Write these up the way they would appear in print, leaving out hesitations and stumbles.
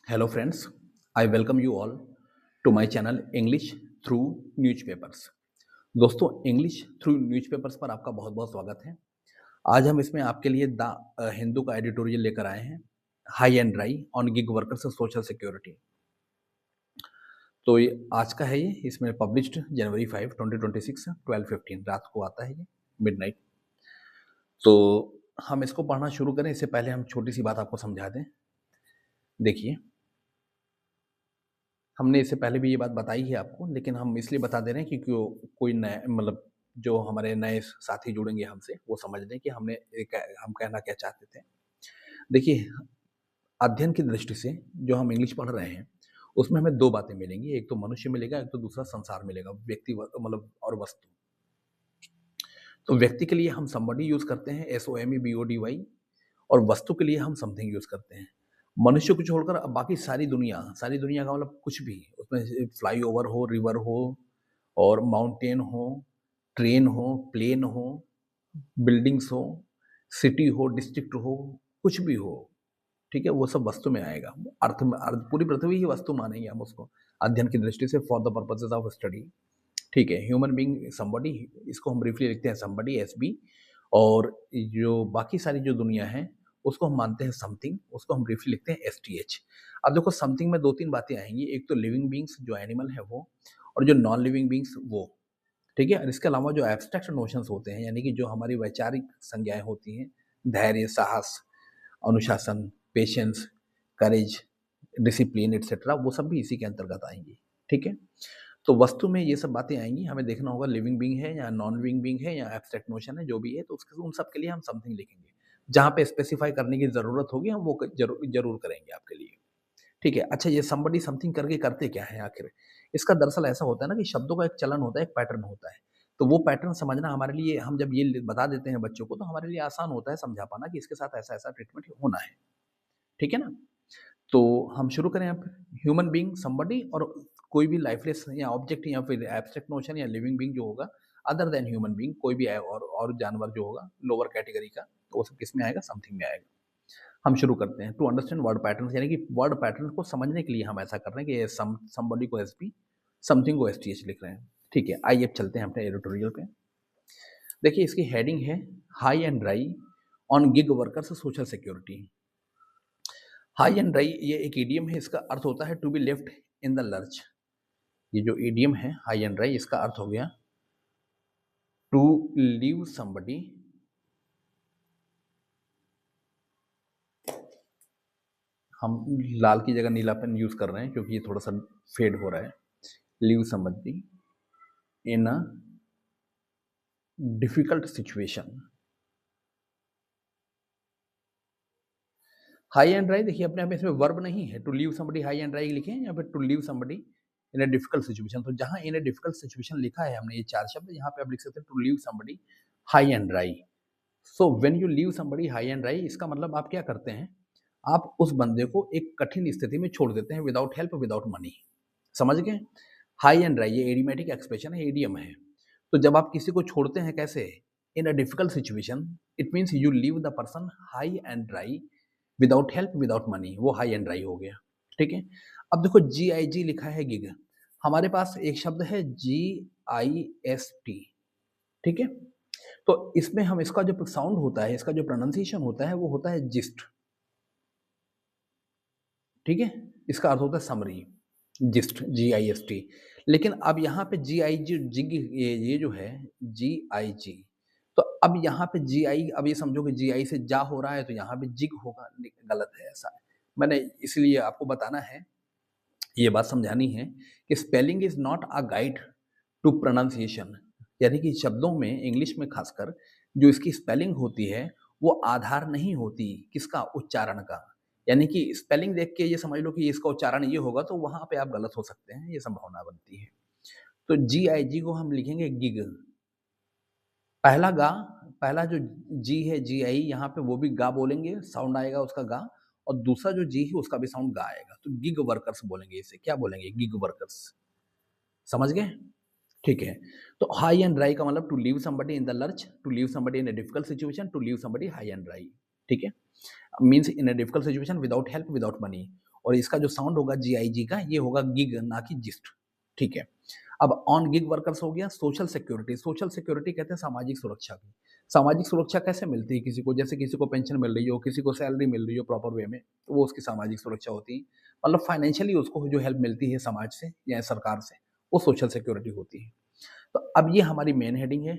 Hello friends, I welcome you all to my channel English through newspapers. दोस्तों English through newspapers पर आपका बहुत बहुत स्वागत है। आज हम इसमें आपके लिए द हिंदू का एडिटोरियल लेकर आए हैं, high and dry on gig workers social security. तो ये आज का है, ये इसमें पब्लिश्ड जनवरी 5 2026 12:15 रात को आता है, ये मिडनाइट। तो हम इसको पढ़ना शुरू करें इससे पहले हम छोटी सी बात आपको समझा दें। देखिए, हमने इससे पहले भी ये बात बताई है आपको, लेकिन हम इसलिए बता दे रहे हैं क्योंकि कोई नया मतलब जो हमारे नए साथी जुड़ेंगे हमसे, वो समझ लें कि हम कहना क्या चाहते थे। देखिए, अध्ययन की दृष्टि से जो हम इंग्लिश पढ़ रहे हैं, उसमें हमें 2 बातें मिलेंगी, एक तो मनुष्य मिलेगा, एक तो दूसरा संसार मिलेगा, व्यक्ति मतलब और वस्तु। तो व्यक्ति के लिए हम समबडी यूज़ करते हैं, SOMEBODY, और वस्तु के लिए हम समथिंग यूज़ करते हैं। मनुष्य को छोड़कर अब बाकी सारी दुनिया का मतलब कुछ भी, उसमें फ्लाईओवर हो, रिवर हो और माउंटेन हो, ट्रेन हो, प्लेन हो, बिल्डिंग्स हो, सिटी हो, डिस्ट्रिक्ट हो, कुछ भी हो, ठीक है? वो सब वस्तु में आएगा। अर्थ पूरी पृथ्वी ही वस्तु मानेंगे हम उसको, अध्ययन की दृष्टि से, for the purposes of study. ठीक है, ह्यूमन बीइंग समबडी, इसको हम ब्रीफली लिखते हैं समबडी, एसबी। और जो बाकी सारी जो दुनिया है, उसको हम मानते हैं समथिंग, उसको हम ब्रीफली लिखते हैं एसटीएच। अब देखो, समथिंग में 2-3 बातें आएँगी, एक तो लिविंग बीइंग्स जो एनिमल है वो, और जो नॉन लिविंग बीइंग्स वो, ठीक है? और इसके अलावा जो एब्स्ट्रैक्ट नोशंस होते हैं, यानी कि जो हमारी वैचारिक संज्ञाएँ होती हैं, धैर्य, साहस, अनुशासन, पेशेंस, करेज, डिसिप्लिन एटसेट्रा, वो सब भी इसी के अंतर्गत आएँगी, ठीक है? तो वस्तु में ये सब बातें आएँगी, हमें देखना होगा लिविंग बीइंग है या नॉन लिविंग बीइंग है या एब्स्ट्रैक्ट नोशन है, जो भी है, तो उसके उन सब के लिए हम समथिंग लिखेंगे। जहाँ पे स्पेसिफाई करने की ज़रूरत होगी, हम वो ज़रूर करेंगे आपके लिए, ठीक है? अच्छा, ये समबडी समथिंग करके करते क्या हैं आखिर? इसका दरअसल ऐसा होता है ना कि शब्दों का एक चलन होता है, एक पैटर्न होता है। तो वो पैटर्न समझना हमारे लिए, हम जब ये बता देते हैं बच्चों को, तो हमारे लिए आसान होता है समझा पाना कि इसके साथ ऐसा-ऐसा ट्रीटमेंट होना है, ठीक है ना? तो हम शुरू करें अब। ह्यूमन बीइंग समबडी, और कोई भी लाइफलेस या ऑब्जेक्ट या फिर एब्स्ट्रैक्ट नोशन या लिविंग बीइंग जो होगा, अदर देन ह्यूमन बीइंग, कोई भी और जानवर जो होगा लोअर कैटेगरी का, तो वो सब किस में आएगा? समथिंग में आएगा। हम शुरू करते हैं। टू अंडरस्टैंड वर्ड पैटर्न्स, यानी कि वर्ड पैटर्न को समझने के लिए हम ऐसा कर रहे हैं कि समबडी को एसपी, समथिंग को एसटीएच लिख रहे हैं, ठीक है? आइए अब चलते हैं अपने एडिटोरियल पे। देखिए, इसकी हेडिंग है high and dry on gig workers social security. High and dry ये एक इडियम है, इसका अर्थ होता है to be left in the lurch. ये जो इडियम है हाई एंड ड्राई, इसका अर्थ हो गया टू लीव समबडी, हम लाल की जगह नीला पेन यूज कर रहे हैं क्योंकि ये थोड़ा सा फेड हो रहा है। Leave somebody in a difficult situation. High and dry, देखिए अपने आप इसमें वर्ब नहीं है, to leave somebody high and dry लिखे या फिर to leave somebody in a difficult situation. तो जहां इन अ डिफिकल्ट सिचुएशन लिखा है हमने, ये 4 शब्द, यहाँ पे आप लिख सकते हैं to leave somebody high and dry. So when you leave somebody high and dry, इसका मतलब आप क्या करते हैं? आप उस बंदे को एक कठिन स्थिति में छोड़ देते हैं, विदाउट हेल्प, विदाउट मनी। समझ गए? हाई एंड ड्राई ये एडिमेटिक एक्सप्रेशन है, एडियम है। तो जब आप किसी को छोड़ते हैं कैसे? In a difficult situation, it means you leave the person high and dry without help, without money, वो हाई एंड ड्राई हो गया, ठीक है? अब देखो, GIG लिखा है गिग, हमारे पास एक शब्द है GIST, ठीक है? तो इसमें हम, इसका जो साउंड होता है, इसका जो प्रोनाउंसिएशन होता है, वो होता है जिस्ट, ठीक है? इसका अर्थ होता है समरी, जिस्ट, GIST। लेकिन अब यहाँ पे GIG जिग, ये जो है GIG, तो अब यहाँ पे GI, अब ये समझो कि GI से जा हो रहा है, तो यहाँ पे जिग होगा, गलत है ऐसा। मैंने इसलिए आपको बताना है, ये बात समझानी है कि spelling is not a guide to pronunciation, यानी कि शब्दों में, इंग्लिश में खासकर, जो इसकी स्पेलिंग होती है, वो आधार नहीं होती किसका? उच्चारण का। यानी कि स्पेलिंग देख के ये समझ लो कि इसका उच्चारण ये होगा, तो वहां पे आप गलत हो सकते हैं, ये संभावना बनती है। तो GIG को हम लिखेंगे गिग। पहला गा, पहला जो जी है GI, यहाँ पे वो भी गा बोलेंगे, साउंड आएगा उसका गा, और दूसरा जो जी है उसका भी साउंड गा आएगा, तो गिग वर्कर्स बोलेंगे इसे। क्या बोलेंगे? Gig workers. समझ गए? ठीक है। तो हाई एंड ड्राई का मतलब to leave somebody in the lurch, to leave somebody in a difficult situation, to leave somebody high and dry, ठीक है? Means in a difficult situation, without help, without money. और इसका जो sound होगा GIG का, ये होगा गिग ना कि जिस्ट, ठीक है। अब ऑन गिग वर्कर्स हो गया। सोशल सिक्योरिटी, सोशल सिक्योरिटी कहते हैं सामाजिक सुरक्षा की। सामाजिक सुरक्षा कैसे मिलती है किसी को, जैसे किसी को पेंशन मिल रही हो, किसी को सैलरी मिल रही हो प्रॉपर वे में, तो वो उसकी सामाजिक सुरक्षा होती है। मतलब फाइनेंशियली उसको जो हेल्प मिलती है समाज से या सरकार से, वो सोशल सिक्योरिटी होती है। तो अब ये हमारी मेन हेडिंग है,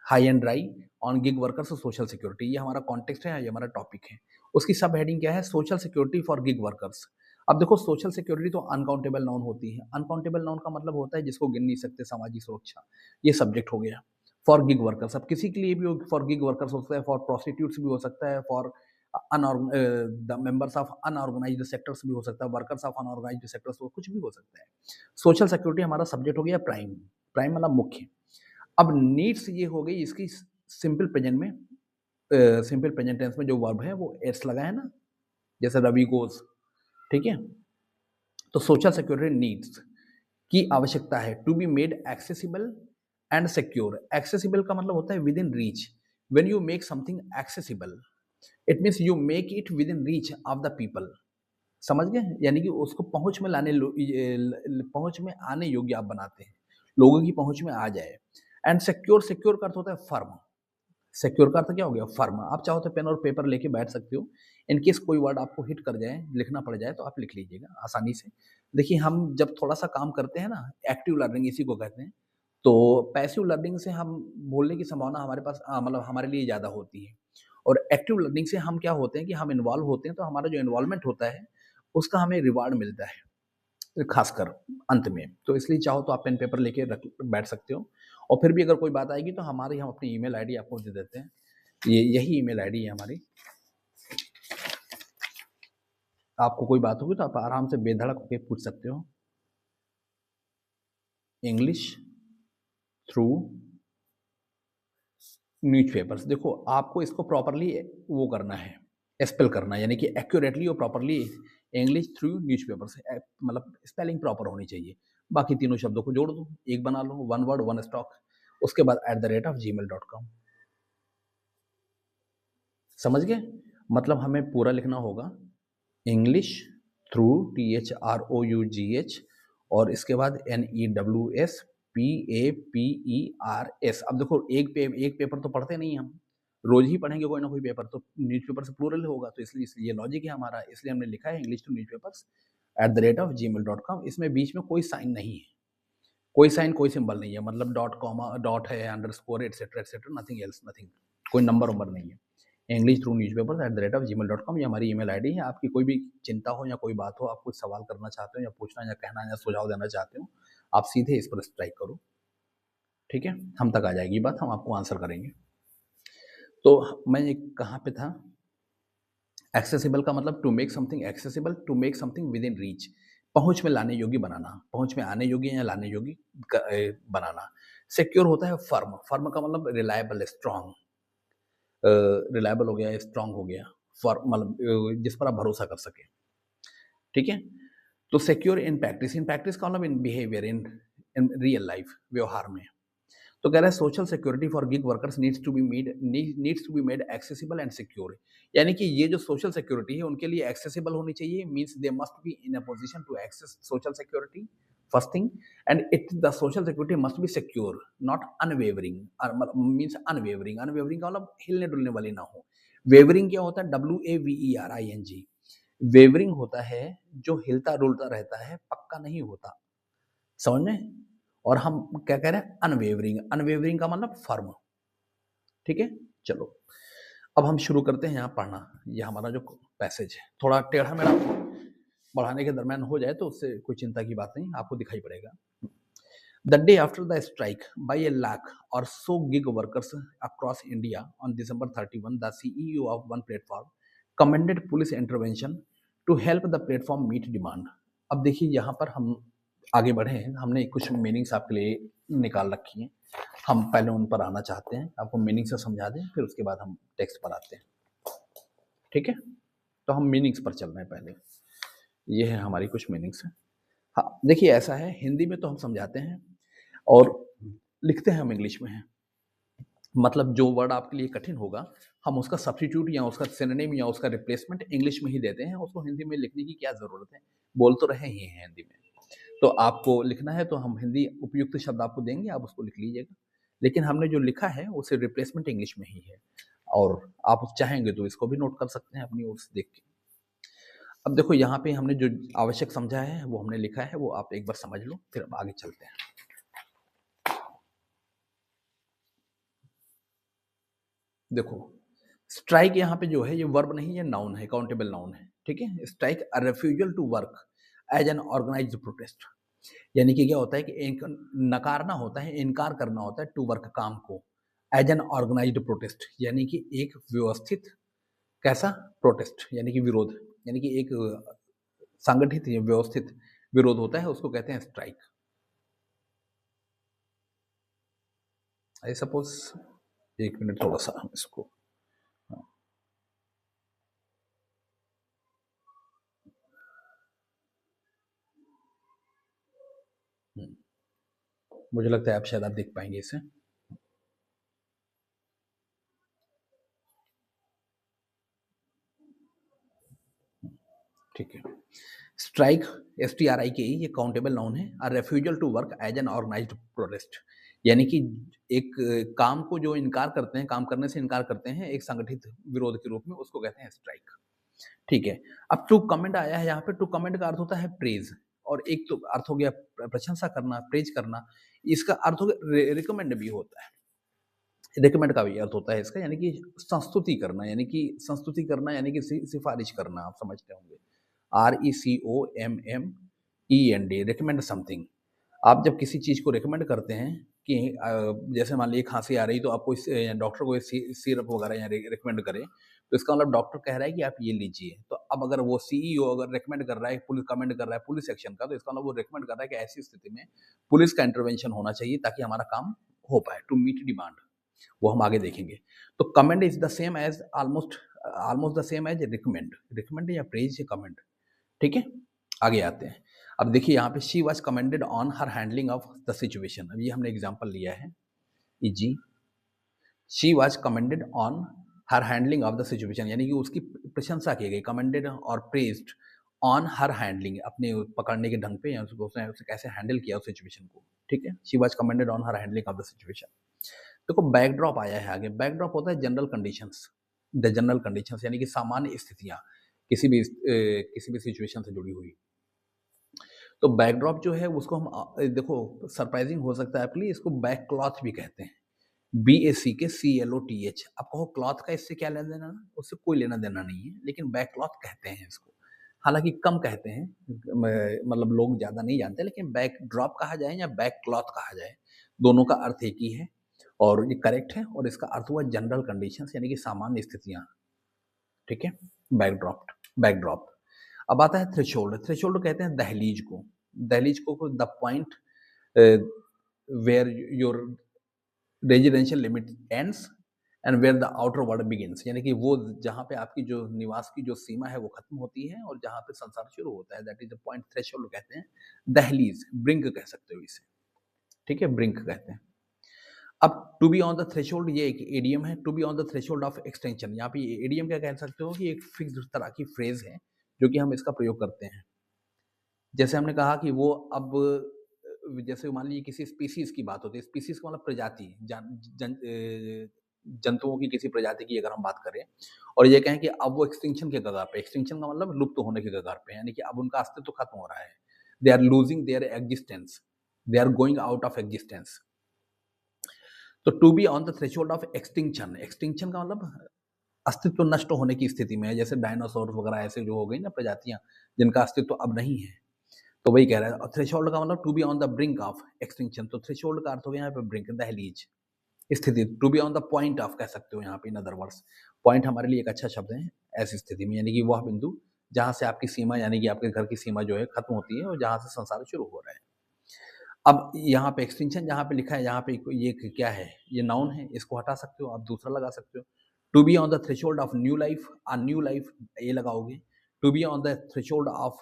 high and dry on gig workers और सोशल सिक्योरिटी, ये हमारा कॉन्टेक्स्ट है, ये हमारा टॉपिक है। उसकी सब हेडिंग क्या है, social security for gig workers. अब देखो सोशल सिक्योरिटी तो अनकाउंटेबल नाउन होती है। अनकाउंटेबल नाउन का मतलब होता है जिसको गिन नहीं सकते, सामाजिक सुरक्षा, ये सब्जेक्ट हो गया फॉर गिग वर्कर्स। अब किसी के लिए भी फॉर गिग वर्कर्स हो सकता है, फॉर प्रोस्टिट्यूट्स भी हो सकता है, for the members of unorganised sectors भी हो सकता है, वर्कर्स ऑफ अनऑर्गेनाइज्ड सेक्टर्स, कुछ भी हो सकता है। सोशल सिक्योरिटी हमारा सब्जेक्ट हो गया प्राइम, प्राइम मतलब मुख्य। अब नीड्स ये हो गई इसकी सिंपल प्रेजेंट में, सिंपल प्रेजेंट टेंस में जो वर्ब है वो एस लगा है ना, जैसे रवि गोज, ठीक है। तो सोशल सिक्योरिटी नीड्स की आवश्यकता है to be made accessible and secure. Accessible का मतलब होता है within reach. When you make something accessible, it means you make it within reach of the people, समझ गए, यानी कि उसको पहुंच में पहुंच में आने योग्य आप बनाते हैं, लोगों की पहुंच में आ जाए। एंड सिक्योर, सिक्योर का अर्थ होता है फर्म। सिक्योर का अर्थ क्या हो गया, फर्म। आप चाहो तो पेन और पेपर लेके बैठ सकते हो, इन केस कोई वर्ड आपको हिट कर जाए, लिखना पड़ जाए, तो आप लिख लीजिएगा आसानी से। देखिए हम जब थोड़ा सा काम करते हैं ना, एक्टिव लर्निंग इसी को कहते हैं, तो पैसिव लर्निंग से हम बोलने की संभावना हमारे पास मतलब हमारे लिए ज़्यादा होती है। और एक्टिव लर्निंग से हम क्या होते हैं कि हम इन्वॉल्व होते हैं, तो हमारा जो इन्वॉल्वमेंट होता है उसका हमें रिवार्ड मिलता है, खासकर अंत में। तो इसलिए चाहो तो आप पेन पेपर लेके रख बैठ सकते हो। और फिर भी अगर कोई बात आएगी तो हमारी, हम अपनी ईमेल आईडी आपको दे देते हैं, ये यही ईमेल आईडी है हमारी। आपको कोई बात होगी तो आप आराम से बेधड़क होकर पूछ सकते हो। English through newspapers. देखो आपको इसको प्रॉपरली वो करना है, स्पेल करना है, यानी कि एक्यूरेटली और प्रॉपरली इंग्लिश थ्रू न्यूज़पेपर्स, मतलब स्पेलिंग प्रॉपर होनी चाहिए। बाकी तीनों शब्दों को जोड़ दो, एक बना लो, वन वर्ड वन स्टॉक, उसके बाद @gmail.com। समझ गए, मतलब हमें पूरा लिखना होगा इंग्लिश थ्रू THROUGH और इसके बाद NEWSPAPERS। अब देखो एक पेपर तो पढ़ते नहीं हम, रोज ही पढ़ेंगे कोई ना कोई पेपर, तो न्यूज़पेपर से प्लूरल होगा, तो इसलिए ये लॉजिक है हमारा, इसलिए हमने लिखा है इंग्लिश टू न्यूज़पेपर्स @gmail.com। इसमें बीच में कोई साइन नहीं है, कोई साइन कोई सिंबल नहीं है, मतलब डॉट कॉमा डॉट है, underscore etcetera etcetera, nothing else, nothing, कोई नंबर वंबर नहीं है। इंग्लिश थ्रू न्यूज़पेपर्स @gmail.com, ये हमारी ईमेल आईडी है। आपकी कोई भी चिंता हो या कोई बात हो, आप कुछ सवाल करना चाहते हो या पूछना या कहना या सुझाव देना चाहते हो, आप सीधे इस पर स्ट्राइक करो, ठीक है। हम तक आ जाएगी बात, हम आपको आंसर करेंगे। तो मैं कहाँ पे था, एक्सेसिबल का मतलब to make something accessible, to make something within reach, पहुंच में लाने योग्य बनाना, पहुंच में आने योग्य या लाने योग्य बनाना। सिक्योर होता है फर्म, फर्म का मतलब रिलायबल, स्ट्रांग, रिलायबल हो गया, स्ट्रांग हो गया, फॉर मतलब जिस पर आप भरोसा कर सके, ठीक है। तो secure in practice, in practice का मतलब in behaviour, in real life, व्यवहार में। तो कह रहा है social security for gig workers needs to be made accessible and secure, यानी कि ये जो सोशल सिक्योरिटी है उनके लिए एक्सेसिबल होनी चाहिए, means they must be in a position to access social security, first thing. And it the social security must be secure, not unwavering, means unwavering, unwavering का मतलब हिलने डुलने वाली ना हो। वेवरिंग क्या होता है, WAVERING, वेवरिंग होता है जो हिलता डुलता रहता है, पक्का नहीं होता, समझ में। और हम क्या कह रहे हैं, अनवेवरिंग, अनवेवरिंग का मतलब फर्म, ठीक है। चलो अब हम शुरू करते हैं यहाँ पढ़ना। ये हमारा जो पैसेज है थोड़ा टेढ़ा मेढ़ा बढ़ाने के दरम्यान हो जाए तो उससे कोई चिंता की बात नहीं, आपको दिखाई पड़ेगा। The day after the strike by a lakh और so gig workers across India on December 31, the CEO of one platform commended police intervention to help the platform meet demand. अब देखिए यहाँ पर हम आगे बढ़े हैं, हमने कुछ मीनिंग्स आपके लिए निकाल रखी हैं, हम पहले उन पर आना चाहते हैं, आपको मीनिंग से समझा दें, फिर उसके बाद हम टेक्स्ट पर आते हैं, ठीक है। तो हम मीनिंग्स पर चल रहे हैं पहले, ये है हमारी कुछ मीनिंग्स। हाँ देखिए ऐसा है, हिंदी में तो हम समझाते हैं और लिखते हैं हम इंग्लिश में हैं। मतलब जो वर्ड आपके लिए कठिन होगा, हम उसका सब्स्टिट्यूट या उसका सिनोनिम या उसका रिप्लेसमेंट इंग्लिश में ही देते हैं, उसको हिंदी में लिखने की क्या ज़रूरत है? बोल तो रहे ही हैं हिंदी में। तो आपको लिखना है तो हम हिंदी उपयुक्त शब्द आपको देंगे, आप उसको लिख लीजिएगा। लेकिन हमने जो लिखा है उसे रिप्लेसमेंट इंग्लिश में ही है और आप चाहेंगे तो इसको भी नोट कर सकते हैं अपनी ओर से देख के। अब देखो यहाँ पे हमने जो आवश्यक समझा है वो हमने लिखा है, वो आप एक बार समझ लो, फिर हम आगे चलते हैं। देखो, स्ट्राइक यहाँ पे जो है ये वर्ब नहीं है, नाउन है, काउंटेबल नाउन है, ठीक है? Strike a refusal to work as an organised protest. यानी कि क्या होता है कि एक नकारना होता है, इनकार करना होता है टू वर्क काम को, एज एन ऑर्गेनाइज्ड प्रोटेस्ट यानी कि एक व्यवस्थित कैसा प्रोटेस्ट यानी कि विरोध, यानी कि एक संगठित या व्यवस्थित विरोध होता है, उसको कहते हैं स्ट्राइक। आई सपोज, एक मिनट थोड़ा सा हम इसको, हाँ, मुझे लगता है आप शायद आप देख पाएंगे इसे। ठीक है, स्ट्राइक, STRIKE, ये काउंटेबल नाउन है। A refusal to work as an organised protest यानी कि एक काम को जो इनकार करते हैं, काम करने से इनकार करते हैं एक संगठित विरोध के रूप में, उसको कहते हैं स्ट्राइक। ठीक है, अब टू कमेंट आया है यहाँ पे। टू कमेंट का अर्थ होता है प्रेज, और एक तो अर्थ हो गया प्रशंसा करना, प्रेज करना। इसका अर्थ हो गया रिकमेंड भी होता है, रिकमेंड का भी अर्थ होता है इसका, यानी कि संस्तुति करना, यानी कि संस्तुति करना यानी कि सिफारिश करना, आप समझते होंगे। RECOMMEND, recommend something. आप जब किसी चीज को रिकमेंड करते हैं कि जैसे मान लीजिए खांसी आ रही तो आपको डॉक्टर को सिरप वगैरह या रिकमेंड करे, तो इसका मतलब डॉक्टर कह रहा है कि आप ये लीजिए। तो अब अगर वो CEO अगर रिकमेंड कर रहा है, पुलिस कमेंड कर रहा है पुलिस एक्शन का, तो इसका मतलब वो रिकमेंड कर रहा है कि ऐसी स्थिति में पुलिस का इंटरवेंशन होना चाहिए ताकि हमारा काम हो पाए, टू मीट डिमांड। वो हम आगे देखेंगे। तो commend is the same as almost, almost the same as recommend. Recommend या प्रेज या कमेंड, ठीक है? आगे आते हैं। अब देखिए यहाँ पे she was commended on her handling of the situation. अब ये हमने एग्जाम्पल लिया है, जी, she was commended on her handling of the situation, यानी कि उसकी प्रशंसा की गई, कमेंडेड और प्रेज्ड ऑन हर हैंडलिंग, अपने पकड़ने के ढंग पे, या उसने उसे कैसे हैंडल किया उस सिचुएशन को, ठीक है? She was commended on her handling of the situation. देखो बैकड्रॉप आया है आगे। बैकड्रॉप होता है general conditions, the general conditions यानी कि सामान्य स्थितियां, किसी भी सिचुएशन से जुड़ी हुई। तो बैकड्रॉप जो है उसको हम देखो सरप्राइजिंग हो सकता है आपके लिए, इसको बैक क्लॉथ भी कहते हैं। BACKCLOTH। अब कहो क्लॉथ का इससे क्या लेना देना, उससे कोई लेना देना नहीं है, लेकिन बैक क्लॉथ कहते हैं इसको। हालांकि कम कहते हैं, मतलब लोग ज्यादा नहीं जानते, लेकिन बैक ड्रॉप कहा जाए या बैक क्लॉथ कहा जाए, दोनों का अर्थ एक ही है और ये करेक्ट है। और इसका अर्थ हुआ जनरल कंडीशंस यानी कि सामान्य स्थितियां, ठीक है? Backdrop, backdrop. अब आता है थ्रेशोल्ड। थ्रेशोल्ड कहते हैं दहलीज को। दहलीज को the point where your residential limit ends and where the outer world begins, यानी कि वो जहाँ पे आपकी जो निवास की जो सीमा है वो खत्म होती है और जहाँ पे संसार शुरू होता है, that is the point. Threshold कहते हैं दहलीज, ब्रिंक कह सकते हो इसे, ठीक है? ब्रिंक कहते हैं। अब to be on the threshold ये एक एडियम है, to be on the threshold of extension. यहाँ पे एडियम क्या कह सकते हो कि एक फिक्स तरह की फ्रेज है जो कि हम इसका प्रयोग करते हैं। जैसे हमने कहा कि वो अब जैसे मान लीजिए किसी स्पीसीज की बात होती है, स्पीसीज का मतलब प्रजाति, जंतुओं की किसी प्रजाति की अगर हम बात करें और ये कहें कि अब वो एक्सटिंक्शन के कगार पे, एक्सटिंक्शन का मतलब लुप्त होने के कगार पे, यानी कि अब उनका अस्तित्व खत्म हो रहा है, they are losing their existence, they are going out of existence. तो to be on the threshold of extinction, extinction का मतलब अस्तित्व नष्ट होने की स्थिति में है, जैसे डायनासोर वगैरह ऐसे जो हो गई ना प्रजातियां जिनका अस्तित्व अब नहीं है, तो वही कह रहा है। और थ्रेशोल्ड का मतलब to be on the brink of extinction. तो थ्रेशोल्ड का अर्थ हो गया यहाँ पे ब्रिंक, दहलीज, स्थिति। To be on the point of कह सकते हो यहाँ पे, इन अदर वर्ड्स। पॉइंट हमारे लिए एक अच्छा शब्द है ऐसी स्थिति में, यानी कि वह बिंदु जहां से आपकी सीमा यानी कि आपके घर की सीमा जो है खत्म होती है और जहां से संसार शुरू हो रहा है। अब यहाँ पे एक्सटिंक्शन जहाँ पे लिखा है, यहाँ पे ये क्या है, ये नाउन है, इसको हटा सकते हो, आप दूसरा लगा सकते हो। To be on the threshold of new life, a new life, ये लगाओगे। To be on the threshold of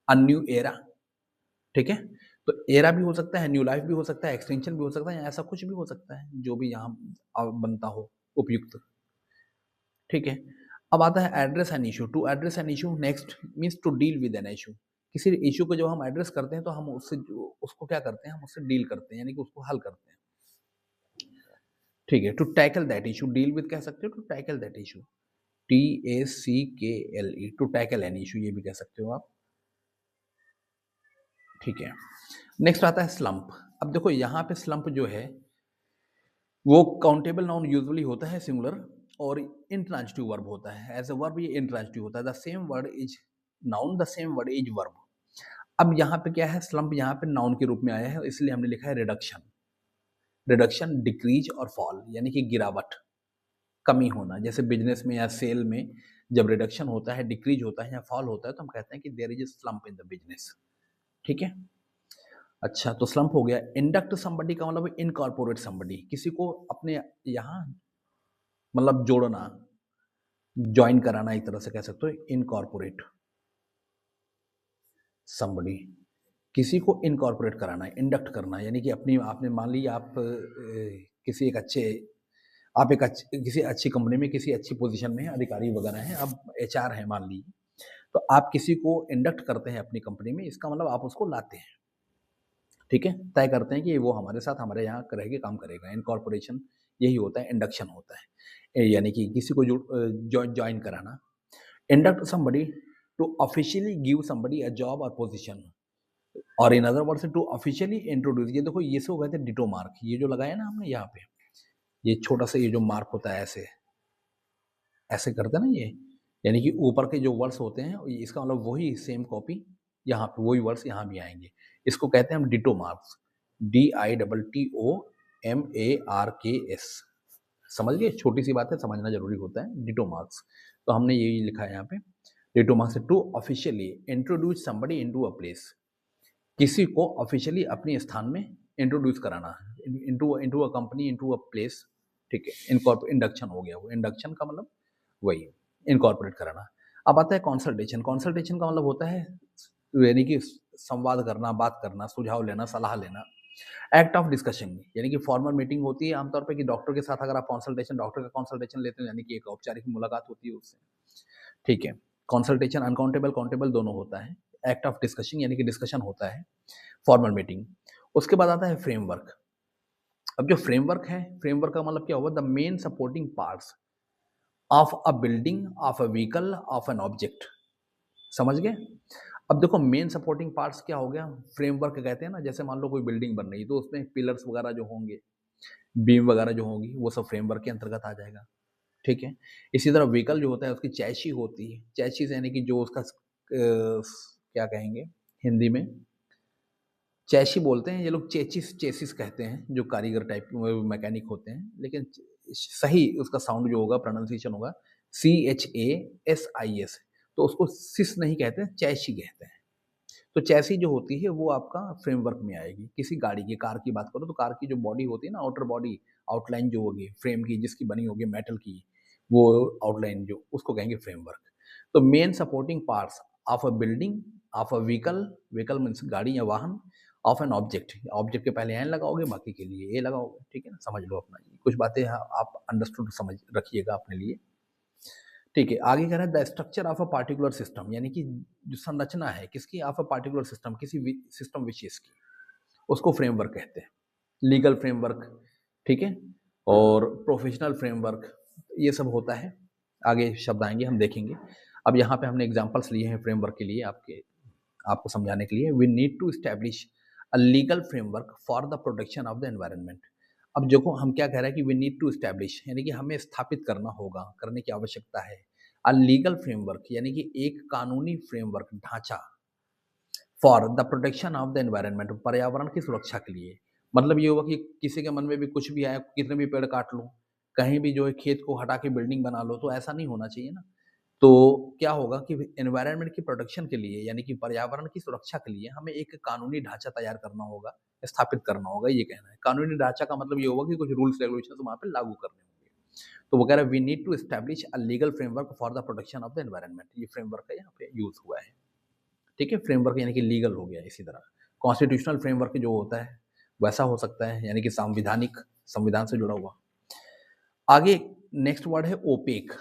a new era, ठीक है? तो एरा भी हो सकता है, न्यू लाइफ भी हो सकता है, एक्सटेंशन भी हो सकता है, या ऐसा कुछ भी हो सकता है जो भी यहाँ बनता हो उपयुक्त। ठीक है। अब आता है address an issue. To address an issue next means to deal with an issue. किसी इशू को जब हम एड्रेस करते हैं तो हम उसको क्या करते हैं, हम उससे डील करते हैं, यानी कि उसको हल करते हैं। ठीक है। To tackle that issue, deal with कह सकते हो, to tackle that issue, TACKLE, to tackle an issue ये भी कह सकते हो आप। ठीक है। नेक्स्ट आता है स्लम्प। अब देखो यहाँ पे स्लम्प जो है वो काउंटेबल नाउन यूजुअली होता है सिंगुलर, और इंट्रांजिटिव वर्ब होता है। एज अ वर्ब ये इंट्रांजिटिव होता है। The same word is noun, the same word is verb. अब यहाँ पे क्या है, स्लम्प यहाँ पे नाउन के रूप में आया है, इसलिए हमने लिखा है रिडक्शन। रिडक्शन, डिक्रीज और फॉल, यानी कि गिरावट, कमी होना। जैसे बिजनेस में या सेल में जब रिडक्शन होता है, डिक्रीज होता है या फॉल होता है तो हम कहते हैं कि there is a slump in the business. ठीक है। अच्छा, तो स्लम्प हो गया। इंडक्ट समबडी का मतलब इनकॉर्पोरेट समबडी, किसी को अपने यहाँ मतलब जोड़ना, ज्वाइन कराना, एक तरह से कह सकते हो इनकॉर्पोरेट समबडी। किसी को इनकॉर्पोरेट कराना है, इंडक्ट करना, यानी कि अपनी आपने मान ली आप किसी एक अच्छे आप एक किसी अच्छी कंपनी में किसी अच्छी पोजीशन में अधिकारी वगैरह हैं, आप HR हैं मान लीजिए, तो आप किसी को इंडक्ट करते हैं अपनी कंपनी में, इसका मतलब आप उसको लाते हैं। ठीक है। तय करते हैं कि वो हमारे साथ हमारे यहाँ रह के काम करेगा। इनकॉर्पोरेशन यही होता है, इंडक्शन होता है, यानी कि किसी को ज्वाइन कराना। Induct somebody to officially give somebody a job और पोजीशन, और in other words to officially introduce. ये देखो ये से हो गए थे डिटो मार्क, ये जो लगाया ना हमने यहाँ पे, ये छोटा सा ये जो मार्क होता है ऐसे ऐसे करते हैं ना ये, यानी कि ऊपर के जो वर्ड्स होते हैं इसका मतलब वही सेम कॉपी यहाँ पे वही वर्ड्स यहाँ भी आएंगे। इसको कहते हैं हम डिटो मार्क्स, DITTOMARKS। समझ गए, छोटी सी बात है, समझना जरूरी होता है। डिटो मार्क्स, तो हमने यही लिखा है यहाँ पे, ditto marks to officially introduce somebody into a place, किसी को ऑफिशियली अपने स्थान में इंट्रोड्यूस कराना, into into a company, into a place. ठीक है। इंडक्शन हो गया, वो इंडक्शन का मतलब वही इनकॉर्पोरेट कराना। अब आता है कंसल्टेशन। कंसल्टेशन का मतलब होता है यानी कि संवाद करना, बात करना, सुझाव लेना, सलाह लेना। एक्ट ऑफ डिस्कशन, यानी कि फॉर्मल मीटिंग होती है आमतौर पे कि डॉक्टर के साथ अगर आप कंसल्टेशन डॉक्टर का कंसल्टेशन लेते हो, यानी कि एक औपचारिक मुलाकात होती है उससे। ठीक है। कंसल्टेशन अनकाउंटेबल काउंटेबल दोनों होता है। एक्ट ऑफ डिस्कशन यानी कि डिस्कशन होता है, फॉर्मल मीटिंग। उसके बाद आता है फ्रेमवर्क। अब जो फ्रेमवर्क है, फ्रेमवर्क का मतलब क्या होगा, the main supporting parts of a building, of a vehicle, of an object. समझ गए। अब देखो मेन सपोर्टिंग पार्ट्स क्या हो गया, फ्रेमवर्क कहते हैं ना, जैसे मान लो कोई बिल्डिंग बन रही है तो उसमें पिलर्स वगैरह जो होंगे, बीम वगैरह जो होंगी, वो सब फ्रेमवर्क के अंतर्गत आ जाएगा। ठीक है। इसी तरह व्हीकल जो होता है उसकी चैसी होती है, चैसी यानी कि जो उसका क्या कहेंगे हिंदी में, चैसी बोलते हैं ये लोग, चेचिस चेसिस कहते हैं, जो कारीगर टाइप मैकेनिक होते हैं, लेकिन सही उसका साउंड जो होगा, प्रोनाउंसिएशन होगा CHASIS। तो उसको सिस नहीं कहते, चैसी कहते हैं। तो चैसी जो होती है वो आपका फ्रेमवर्क में आएगी। किसी गाड़ी की, कार की बात करो तो कार की जो बॉडी होती है ना, आउटर बॉडी, आउटलाइन जो होगी फ्रेम की, जिसकी बनी होगी मेटल की, वो आउटलाइन जो उसको कहेंगे फ्रेमवर्क। तो main supporting parts of a building, of a vehicle, vehicle means गाड़ी या वाहन, ऑफ एन ऑब्जेक्ट, ऑब्जेक्ट के पहले एन लगाओगे, बाकी के लिए ए लगाओगे। ठीक है ना, समझ लो अपना, कुछ बातें आप अंडरस्टूड समझ रखिएगा अपने लिए। ठीक है। आगे कह रहा है the structure of a particular system, यानी कि जो संरचना है किसकी, ऑफ अ पार्टिकुलर सिस्टम, किसी सिस्टम विशेष की, उसको फ्रेमवर्क कहते हैं। लीगल फ्रेमवर्क, ठीक है, और प्रोफेशनल फ्रेमवर्क, ये सब होता है। आगे शब्द आएंगे हम देखेंगे। अब यहाँ पे हमने एग्जांपल्स लिए हैं फ्रेमवर्क के लिए, आपको समझाने के लिए। We need to establish a legal framework for the protection of the environment. अब देखो हम क्या कह रहे हैं कि वी नीड टू स्टैब्लिश, यानी कि हमें स्थापित करना होगा, करने की आवश्यकता है। अ लीगल फ्रेमवर्क यानी कि एक कानूनी फ्रेमवर्क, ढांचा, for the protection of the environment, पर्यावरण की सुरक्षा के लिए। मतलब ये होगा कि किसी के मन में भी कुछ भी आए, कितने भी पेड़ काट लो, कहीं भी जो है खेत को हटा के बिल्डिंग बना लो, तो ऐसा नहीं होना चाहिए ना। तो क्या होगा कि एनवायरनमेंट की प्रोटेक्शन के लिए, यानी कि पर्यावरण की सुरक्षा के लिए हमें एक कानूनी ढांचा तैयार करना होगा, स्थापित करना होगा, ये कहना है। कानूनी ढांचा का मतलब ये होगा कि कुछ रूल्स रेगुलेशन वहां पे लागू करने होंगे। तो वो कह रहा है we need to establish a legal framework for the protection of the environment. ये फ्रेमवर्क का यहाँ पे यूज हुआ है। ठीक है। फ्रेमवर्क यानी कि लीगल हो गया इसी तरह। कॉन्स्टिट्यूशनल फ्रेमवर्क जो होता है वैसा हो सकता है, यानी कि संविधान से जुड़ा हुआ। आगे नेक्स्ट वर्ड है ओपेक।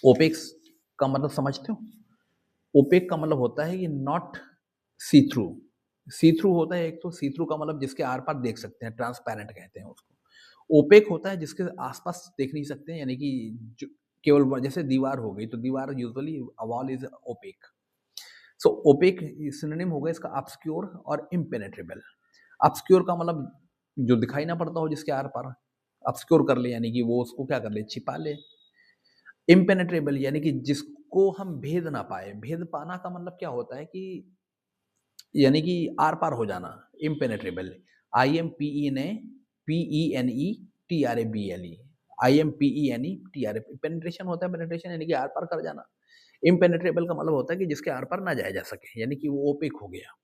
ओपेक्स का मतलब समझते हो? ओपेक का मतलब होता है कि not see through. See through होता है एक, तो सी थ्रू का मतलब जिसके आर पार देख सकते हैं, ट्रांसपेरेंट कहते हैं उसको। ओपेक होता है जिसके आसपास देख नहीं सकते हैं, यानी कि केवल जैसे दीवार हो गई, तो दीवार usually wall is opaque. So opaque synonym होगा इसका ऑब्सक्योर और इम्पेनेट्रेबल। ऑब्सक्योर का मतलब जो दिखाई ना पड़ता हो जिसके आर पार, ऑब्सक्योर कर ले यानी कि वो उसको क्या कर ले, छिपा ले। इम्पेनेट्रेबल यानी कि जिसको हम भेद ना पाए। भेद पाना का मतलब क्या होता है कि यानी कि आर पार हो जाना। इम्पेनेट्रेबल, IMPENETRABLE, IMPENETRA, पेनिट्रेशन होता है, पेनिट्रेशन यानी कि आर पार कर जाना। इम्पेनेट्रेबल का मतलब होता है कि जिसके आर पार ना जाया जा सके, यानी कि वो ओपेक हो गया।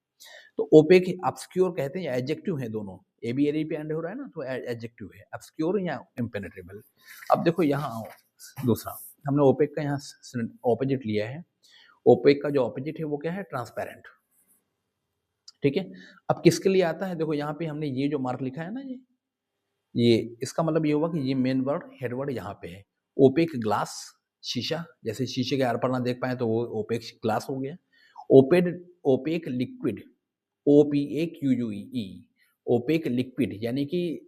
तो ओपेक ऑब्सक्योर कहते हैं, एडजेक्टिव है दोनों, ए बी एल ई पे एंड हो रहा है ना, तो एडजेक्टिव है ऑब्सक्योर या इम्पेनेट्रेबल। अब देखो यहाँ आओ, दूसरा हमने ओपेक का यहाँ ऑपोजिट लिया है। ओपेक का जो ऑपोजिट है वो क्या है, ट्रांसपेरेंट। ठीक है, अब किसके लिए आता है, देखो यहाँ पे हमने ये जो मार्क लिखा है ना, ये इसका मतलब ये हुआ कि ये मेन वर्ड हेड वर्ड यहाँ पे है। ओपेक ग्लास, शीशा, जैसे शीशे के आर पार ना देख पाए तो वो ओपेक ग्लास हो गया। ओपेड, opaque liquid, OPAQUE, opaque liquid यानी कि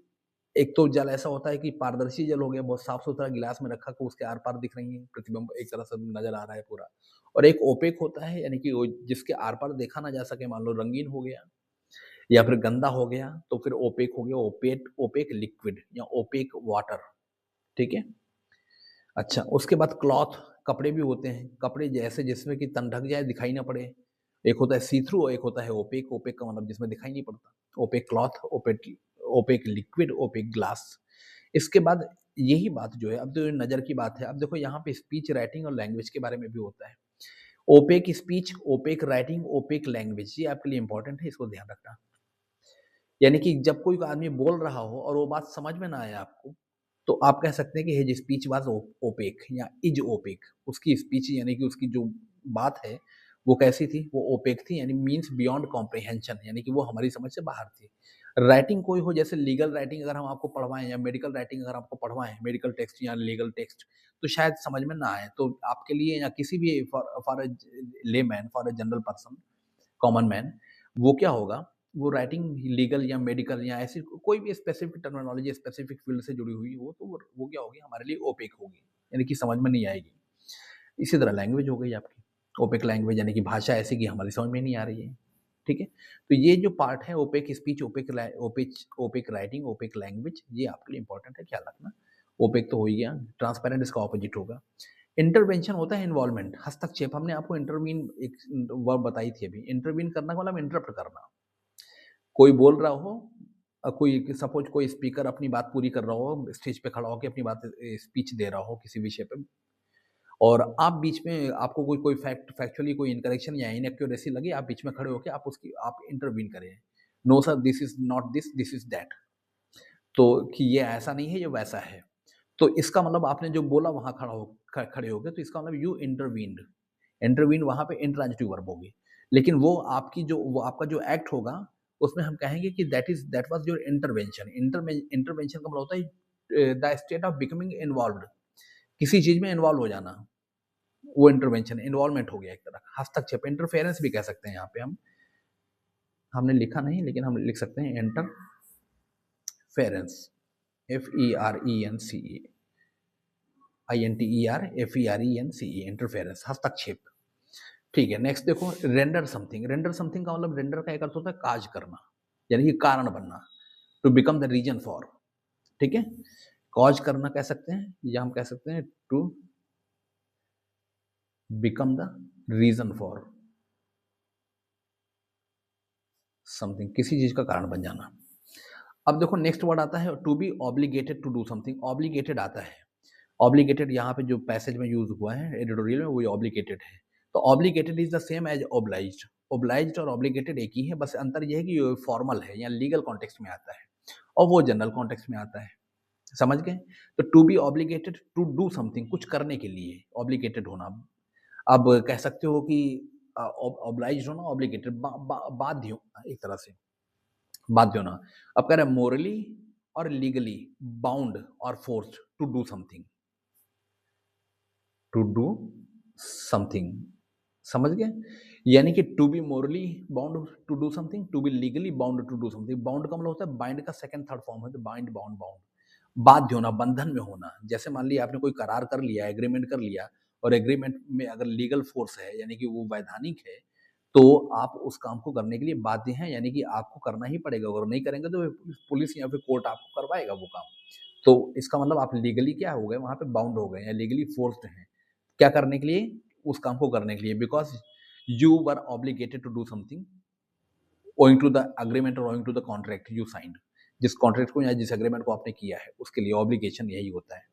एक तो जल ऐसा होता है कि पारदर्शी जल हो गया, बहुत साफ सुथरा गिलास में रखा को उसके आर पार दिख रही है, प्रतिबिंब एक तरह से नजर आ रहा है पूरा। और एक ओपेक होता है यानी कि वो जिसके आर पार देखा ना जा सके, मान लो रंगीन हो गया या फिर गंदा हो गया, तो फिर ओपेक हो गया, ओपेक लिक्विड या ओपेक वाटर। ठीक है, अच्छा उसके बाद क्लॉथ, कपड़े भी होते हैं, कपड़े जैसे जिसमें कि तन ढक जाए, दिखाई ना पड़े। एक होता है सी थ्रू, एक होता है ओपेक। ओपेक का मतलब जिसमें दिखाई नहीं पड़ता, opaque cloth, opaque, opaque liquid, opaque glass. इसके बाद यही बात जो है, अब तो नजर की बात है। अब देखो यहाँ पे स्पीच, राइटिंग और लैंग्वेज के बारे में भी होता है। Opaque speech, opaque writing, opaque language, ये आपके लिए इंपॉर्टेंट है, इसको ध्यान रखना। यानी कि जब कोई आदमी बोल रहा हो और वो बात समझ में ना आए आपको, तो आप कह सकते हैं कि हिज स्पीच वाज ओपेक या इज ओपेक। उसकी स्पीच यानी कि उसकी जो बात है वो कैसी थी, वो ओपेक थी, यानी मीन्स बियॉन्ड कॉम्प्रिहेंशन, यानी कि वो हमारी समझ से बाहर थी। राइटिंग कोई हो, जैसे लीगल राइटिंग अगर हम आपको पढ़वाएं या मेडिकल राइटिंग अगर आपको पढ़वाएं, मेडिकल टेक्स्ट या लीगल टेक्स्ट, तो शायद समझ में ना आए। तो आपके लिए या किसी भी for a layman, for a general person, common man, वो क्या होगा, वो राइटिंग लीगल या मेडिकल या ऐसी कोई भी स्पेसिफिक टर्मिनोलॉजी स्पेसिफिक फील्ड से जुड़ी हुई हो, तो वो क्या होगी, हमारे लिए ओपेक होगी, यानी कि समझ में नहीं आएगी। इसी तरह लैंग्वेज हो गई आपकी, ओपेक लैंग्वेज यानी कि भाषा ऐसी कि हमारी समझ में नहीं आ रही है। ठीक है, तो ये जो पार्ट है, opaque speech, opaque writing, opaque language, ये आपके लिए इंपॉर्टेंट है, ख्याल रखना। ओपेक तो हो ही गया, ट्रांसपेरेंट इसका ऑपोजिट होगा। इंटरवेंशन होता है इन्वॉल्वमेंट, हस्तक्षेप। हमने आपको इंटरवीन एक वर्ब बताई थी अभी। इंटरवीन करना का मतलब इंटरप्ट करना। कोई बोल रहा हो, कोई सपोज कोई स्पीकर अपनी बात पूरी कर रहा हो, स्टेज पे खड़ा होकर अपनी बात स्पीच दे रहा हो किसी विषय पे, और आप बीच में आपको कोई कोई फैक्चुअली कोई इनकरेक्शन या इनएक्यूरेसी लगी, आप बीच में खड़े होकर आप उसकी आप इंटरवीन करें। No sir, this is not this, this is that, तो कि ये ऐसा नहीं है, ये वैसा है। तो इसका मतलब आपने जो बोला वहां खड़े हो गए, तो इसका मतलब यू इंटरवीन्ड। इंटरवीन वहां पे इंट्रांजिटिव वर्ब होगी, लेकिन वो आपका जो एक्ट होगा, उसमें हम कहेंगे कि that was your intervention. Intervention का मतलब होता है the state of becoming involved, किसी चीज में इन्वॉल्व हो जाना, वो इंटरवेंशन, इन्वॉल्वमेंट हो गया एक तरह का, हस्तक्षेप, इंटरफेरेंस भी कह सकते हैं। यहाँ पे हमने लिखा नहीं, लेकिन हम लिख सकते हैं इंटरफेरेंस, FERENCE, INTERFERENCE, इंटरफेरेंस, हस्तक्षेप। ठीक है, नेक्स्ट देखो, रेंडर समथिंग। रेंडर समथिंग का मतलब, रेंडर का एक अर्थ होता है काज करना, यानी कि कारण बनना, to become the reason for. ठीक है, कॉज करना कह सकते हैं, या हम कह सकते हैं to become the reason for something, किसी चीज का कारण बन जाना। अब देखो नेक्स्ट वर्ड आता है to be obligated to do something. Obligated आता है, ऑब्लिगेटेड यहाँ पे जो पैसेज में यूज हुआ है एडिटोरियल में, वो ऑब्लिगेटेड है। तो obligated is the same as obliged. Obliged और ऑब्लिगेटेड एक ही है, बस अंतर यह है कि ये फॉर्मल है या लीगल कॉन्टेक्स्ट में आता है, और वो जनरल कॉन्टेक्स्ट में आता है। समझ गए? तो to be obligated to do something, कुछ करने के लिए ऑब्लिगेटेड होना। अब कह सकते हो कि ऑब्लाइज्ड होना, ऑब्लिगेटेड, बाध्य होना, एक तरह से बाध्य होना। अब कह रहे हैं मोरली और लीगली बाउंड और forced to do something, to do something, समझ गए? यानी कि to be morally bound to do something, to be legally bound to do something. Bound का मतलब होता है बाइंड का सेकंड थर्ड फॉर्म है, तो बाइंड, बाउंड, बाउंड, बाध्य होना, बंधन में होना। जैसे मान लिया आपने कोई करार कर लिया, एग्रीमेंट कर लिया, और एग्रीमेंट में अगर लीगल फोर्स है यानी कि वो वैधानिक है, तो आप उस काम को करने के लिए बाध्य हैं, यानी कि आपको करना ही पड़ेगा। अगर नहीं करेंगे तो पुलिस या फिर कोर्ट आपको करवाएगा वो काम। तो इसका मतलब आप लीगली क्या हो गए, वहां पे बाउंड हो गए या लीगली फोर्स्ड हैं क्या करने के लिए, उस काम को करने के लिए, because you were obligated to do something owing to the agreement और owing to the contract you signed. जिस कॉन्ट्रैक्ट को या जिस एग्रीमेंट को आपने किया है उसके लिए ऑब्लिगेशन यही होता है।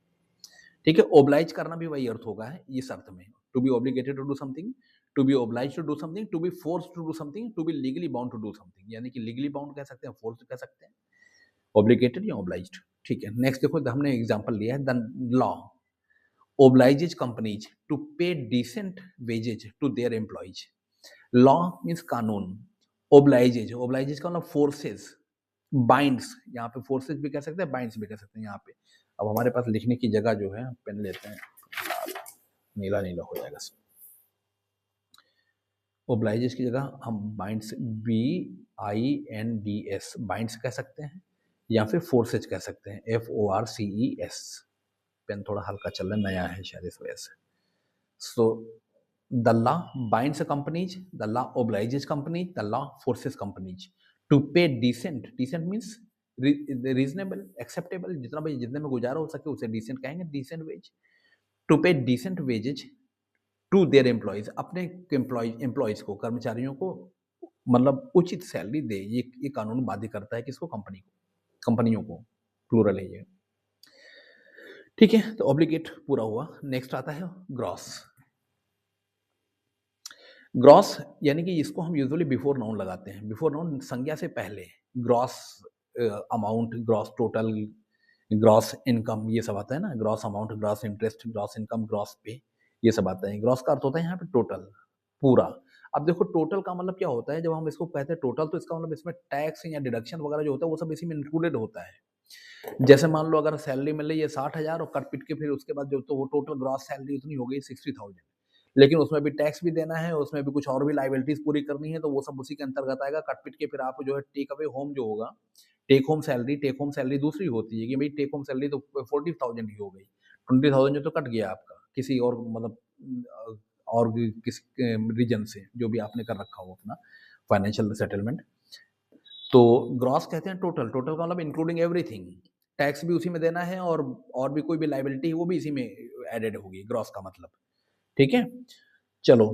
ठीक है, ओब्लाइज करना भी वही अर्थ होगा है इस अर्थ में, to be obligated to do something, to be oblige to do something, to be force to do something, to be legally bound to do something, यानी कि लीगली बाउंड कह सकते हैं, फोर्स कह सकते हैं, ऑब्लिगेटेड या ओब्लाइज्ड। ठीक है, नेक्स्ट देखो, हमने एग्जांपल लिया है, the law obliges companies to pay decent wages to their employees. Law means कानून, ओब्लाइजेज का मतलब फोर्सेस, बाइंड्स, यहाँ पे फोर्सेस भी कह सकते हैं, बाइंड्स भी कह सकते हैं यहाँ पे। अब हमारे पास लिखने की जगह जो है, पेन लेते हैं, लाल, नीला नीला हो जाएगा सब। ओब्लाइजेज की जगह हम बाइंड्स, BINDS, बाइंड्स कह सकते हैं, या फिर फोर्सेज कह सकते हैं, FORCES। पेन थोड़ा हल्का चल रहा है, नया है शायद इस वजह से। So the law binds companies, the law obliges companies, the law forces companies to pay decent, decent means reasonable, acceptable, जितना भाई जितने में गुजारा हो सके उसे decent कहेंगे, decent wage, to pay decent wages to their employees, अपने employees को, कर्मचारियों को मतलब उचित सैलरी दे। ये कानून बाध्य करता है किसको, कंपनी को, कंपनियों को, प्लूरल है ये। ठीक है, तो ऑब्लिगेट पूरा हुआ। नेक्स्ट आता है ग्रॉस। ग्रॉस यानी कि इसको हम यूजुअली बिफोर नाउन लगाते हैं, बिफोर नाउन संज्ञा से पहले। Gross amount, gross total, gross income, ये सब आता है ना, gross amount, gross interest, gross income, gross पे, ये सब आता है। ग्रॉस का अर्थ होता है यहाँ पे टोटल, पूरा। अब देखो टोटल का मतलब क्या होता है, जब हम इसको कहते हैं टोटल, तो इसका मतलब इसमें टैक्स या डिडक्शन वगैरह जो होता है वो सब इसी में इंक्लूडेड होता है। जैसे मान लो अगर सैलरी मिल रही है 60,000 और कट पिट के फिर उसके बाद जो, तो वो टोटल ग्रॉस सैलरी उतनी हो गई 60,000, लेकिन उसमें भी टैक्स भी देना है, उसमें भी कुछ और भी लाइबिलिटीज पूरी करनी है, तो वो सब उसी के अंतर्गत आएगा। कट पिट के फिर आप जो है टेक अवे होम जो होगा, टेक होम सैलरी दूसरी होती है कि भाई टेक होम सैलरी तो 40,000 ही हो गई, 20,000 जो तो कट गया आपका किसी और मतलब और किसी रीजन से जो भी आपने कर रखा हो अपना फाइनेंशियल सेटलमेंट। तो ग्रॉस कहते हैं टोटल, टोटल का मतलब इंक्लूडिंग एवरीथिंग, टैक्स भी उसी में देना है और भी कोई भी लाइबिलिटी है वो भी इसी में एडेड होगी, ग्रॉस का मतलब। ठीक है, चलो।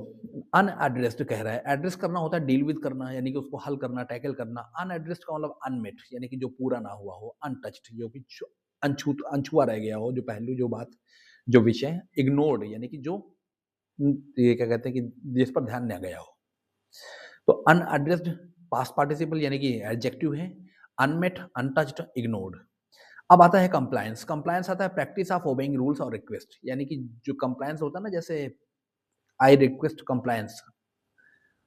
अनएड्रेस्ड कह रहा है, एड्रेस करना होता है डील विद करना, यानी कि उसको हल करना, टैकल करना। अनएड्रेस्ड का मतलब अनमेट, यानी कि जो पूरा ना हुआ हो, अनटच्ड, जो कि अनछुआ रह गया हो, जो पहलू, जो बात, जो विषय। इग्नोर्ड यानी कि जो ये क्या कहते हैं कि जिस पर ध्यान न गया हो। तो अनएड्रेस्ड पास्ट पार्टिसिपल यानी कि एडजेक्टिव है, अनमेट, अनटच्ड, इग्नोर्ड। अब आता है कंप्लायंस। कंप्लायंस आता है प्रैक्टिस ऑफ ओबेइंग रूल्स और रिक्वेस्ट, यानी कि जो कंप्लायंस होता है ना, जैसे I request compliance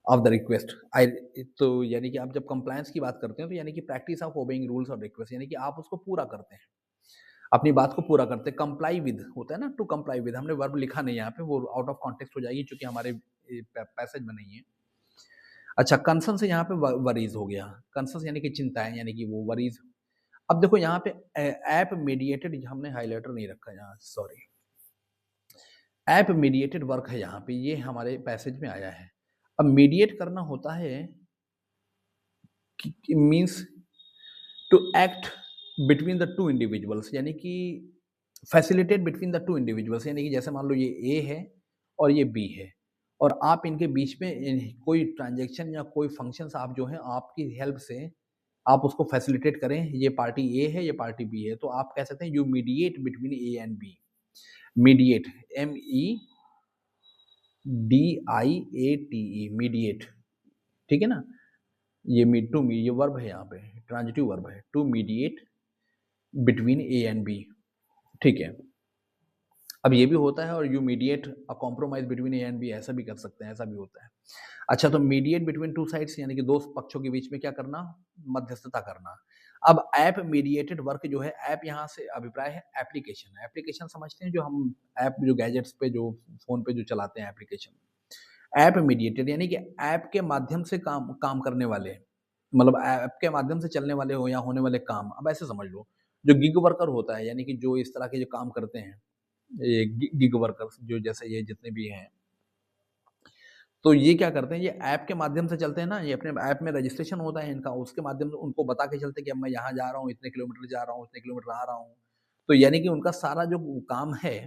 of the request, I, तो यानी कि आप जब कंप्लायंस की बात करते हैं तो यानी कि प्रैक्टिस ऑफ ओबेइंग रूल्स और रिक्वेस्ट, यानी कि आप उसको पूरा करते हैं, अपनी बात को पूरा करते हैं। कंप्लाई विद होता है ना, टू कंप्लाई विद, हमने वर्ब लिखा नहीं यहाँ पे, वो आउट ऑफ कॉन्टेक्स्ट हो जाएगी क्योंकि हमारे पैसेज में नहीं है। अच्छा, कंसर्न से यहाँ पे वरीज हो गया, कंसर्न यानी कि चिंताएं, यानी कि वो वरीज। अब देखो यहाँ पे ऐप मीडिएटेड, हमने हाईलाइटर नहीं रखा यहाँ, सॉरी, ऐप मीडिएटेड वर्क है यहाँ पे, ये हमारे पैसेज में आया है। अब मीडिएट करना होता है means to act between the two individuals, यानी कि facilitate between the two individuals, यानी कि जैसे मान लो ये ए है और ये बी है, और आप इनके बीच में कोई ट्रांजेक्शन या कोई फंक्शंस आप जो है आपकी हेल्प से आप उसको फैसिलिटेट करें। ये पार्टी ए है, ये पार्टी बी है, तो आप कह सकते हैं you mediate between A and B. Mediate, MEDIATE, mediate. ठीक है ना, ये मीड टू मी, ये वर्ब है यहाँ पे, ट्रांजिटिव वर्ब है, to mediate between A and B. ठीक है, अब ये भी होता है, और you mediate a compromise between A and B, ऐसा भी कर सकते हैं, ऐसा भी होता है। अच्छा, तो मीडिएट बिटवीन 2 साइड्स यानी कि 2 पक्षों के बीच में क्या करना? मध्यस्थता करना। अब ऐप मीडिएटेड वर्क जो है, ऐप यहाँ से अभिप्राय है एप्लीकेशन। एप्लीकेशन समझते हैं जो हम ऐप, जो गैजेट्स पे, जो फ़ोन पे जो चलाते हैं एप्लीकेशन। ऐप मीडिएटेड यानी कि ऐप के माध्यम से काम काम करने वाले, मतलब ऐप के माध्यम से चलने वाले हो या होने वाले काम। अब ऐसे समझ लो, जो गिग वर्कर होता है यानी कि जो इस तरह के जो काम करते हैं, ये गिग वर्कर्स जो जैसे ये जितने भी हैं, तो ये क्या करते हैं, ये ऐप के माध्यम से चलते हैं ना, ये अपने ऐप में रजिस्ट्रेशन होता है इनका, उसके माध्यम से उनको बता के चलते हैं कि अब मैं यहाँ जा रहा हूँ, इतने किलोमीटर जा रहा हूँ, इतने किलोमीटर आ रहा हूँ। तो यानी कि उनका सारा जो काम है,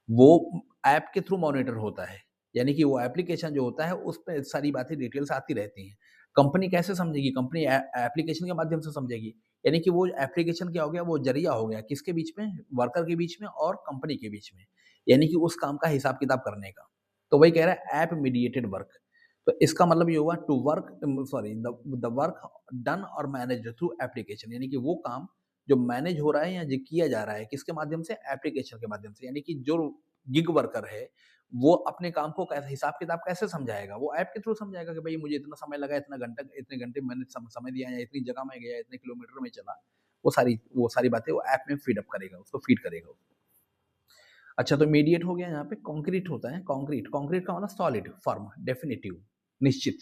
वो ऐप के थ्रू मॉनिटर होता है। यानी कि वो एप्लीकेशन जो होता है, उसपे सारी बातें डिटेल्स आती रहती हैं। कंपनी कैसे समझेगी? कंपनी एप्लीकेशन के माध्यम से समझेगी। यानी कि वो एप्लीकेशन क्या हो गया, वो ज़रिया हो गया, किसके बीच में? वर्कर के बीच में और कंपनी के बीच में। यानी कि उस काम का हिसाब-किताब करने का। तो वही कह रहा है ऐप मीडिएटेड वर्क। तो इसका मतलब ये हुआ to work sorry the work done और मैनेज्ड थ्रू एप्लीकेशन, यानी कि वो काम जो मैनेज हो रहा है या जो किया जा रहा है, किसके माध्यम से? एप्लीकेशन के माध्यम से। यानी कि जो गिग वर्कर है, वो अपने काम को कैसे, हिसाब-किताब कैसे समझाएगा? वो ऐप के थ्रू समझाएगा कि भई मुझे इतना समय लगा, इतना घंटा, इतने घंटे मैंने समय दिया, या इतनी जगह में गया, इतने किलोमीटर में चला। वो सारी बातें वो ऐप में फीड अप करेगा, उसको फीड करेगा। अच्छा, तो मीडिएट हो गया, यहाँ पे कंक्रीट होता है, कंक्रीट। कंक्रीट का मतलब सॉलिड, फर्म, डेफिनिटिव, निश्चित।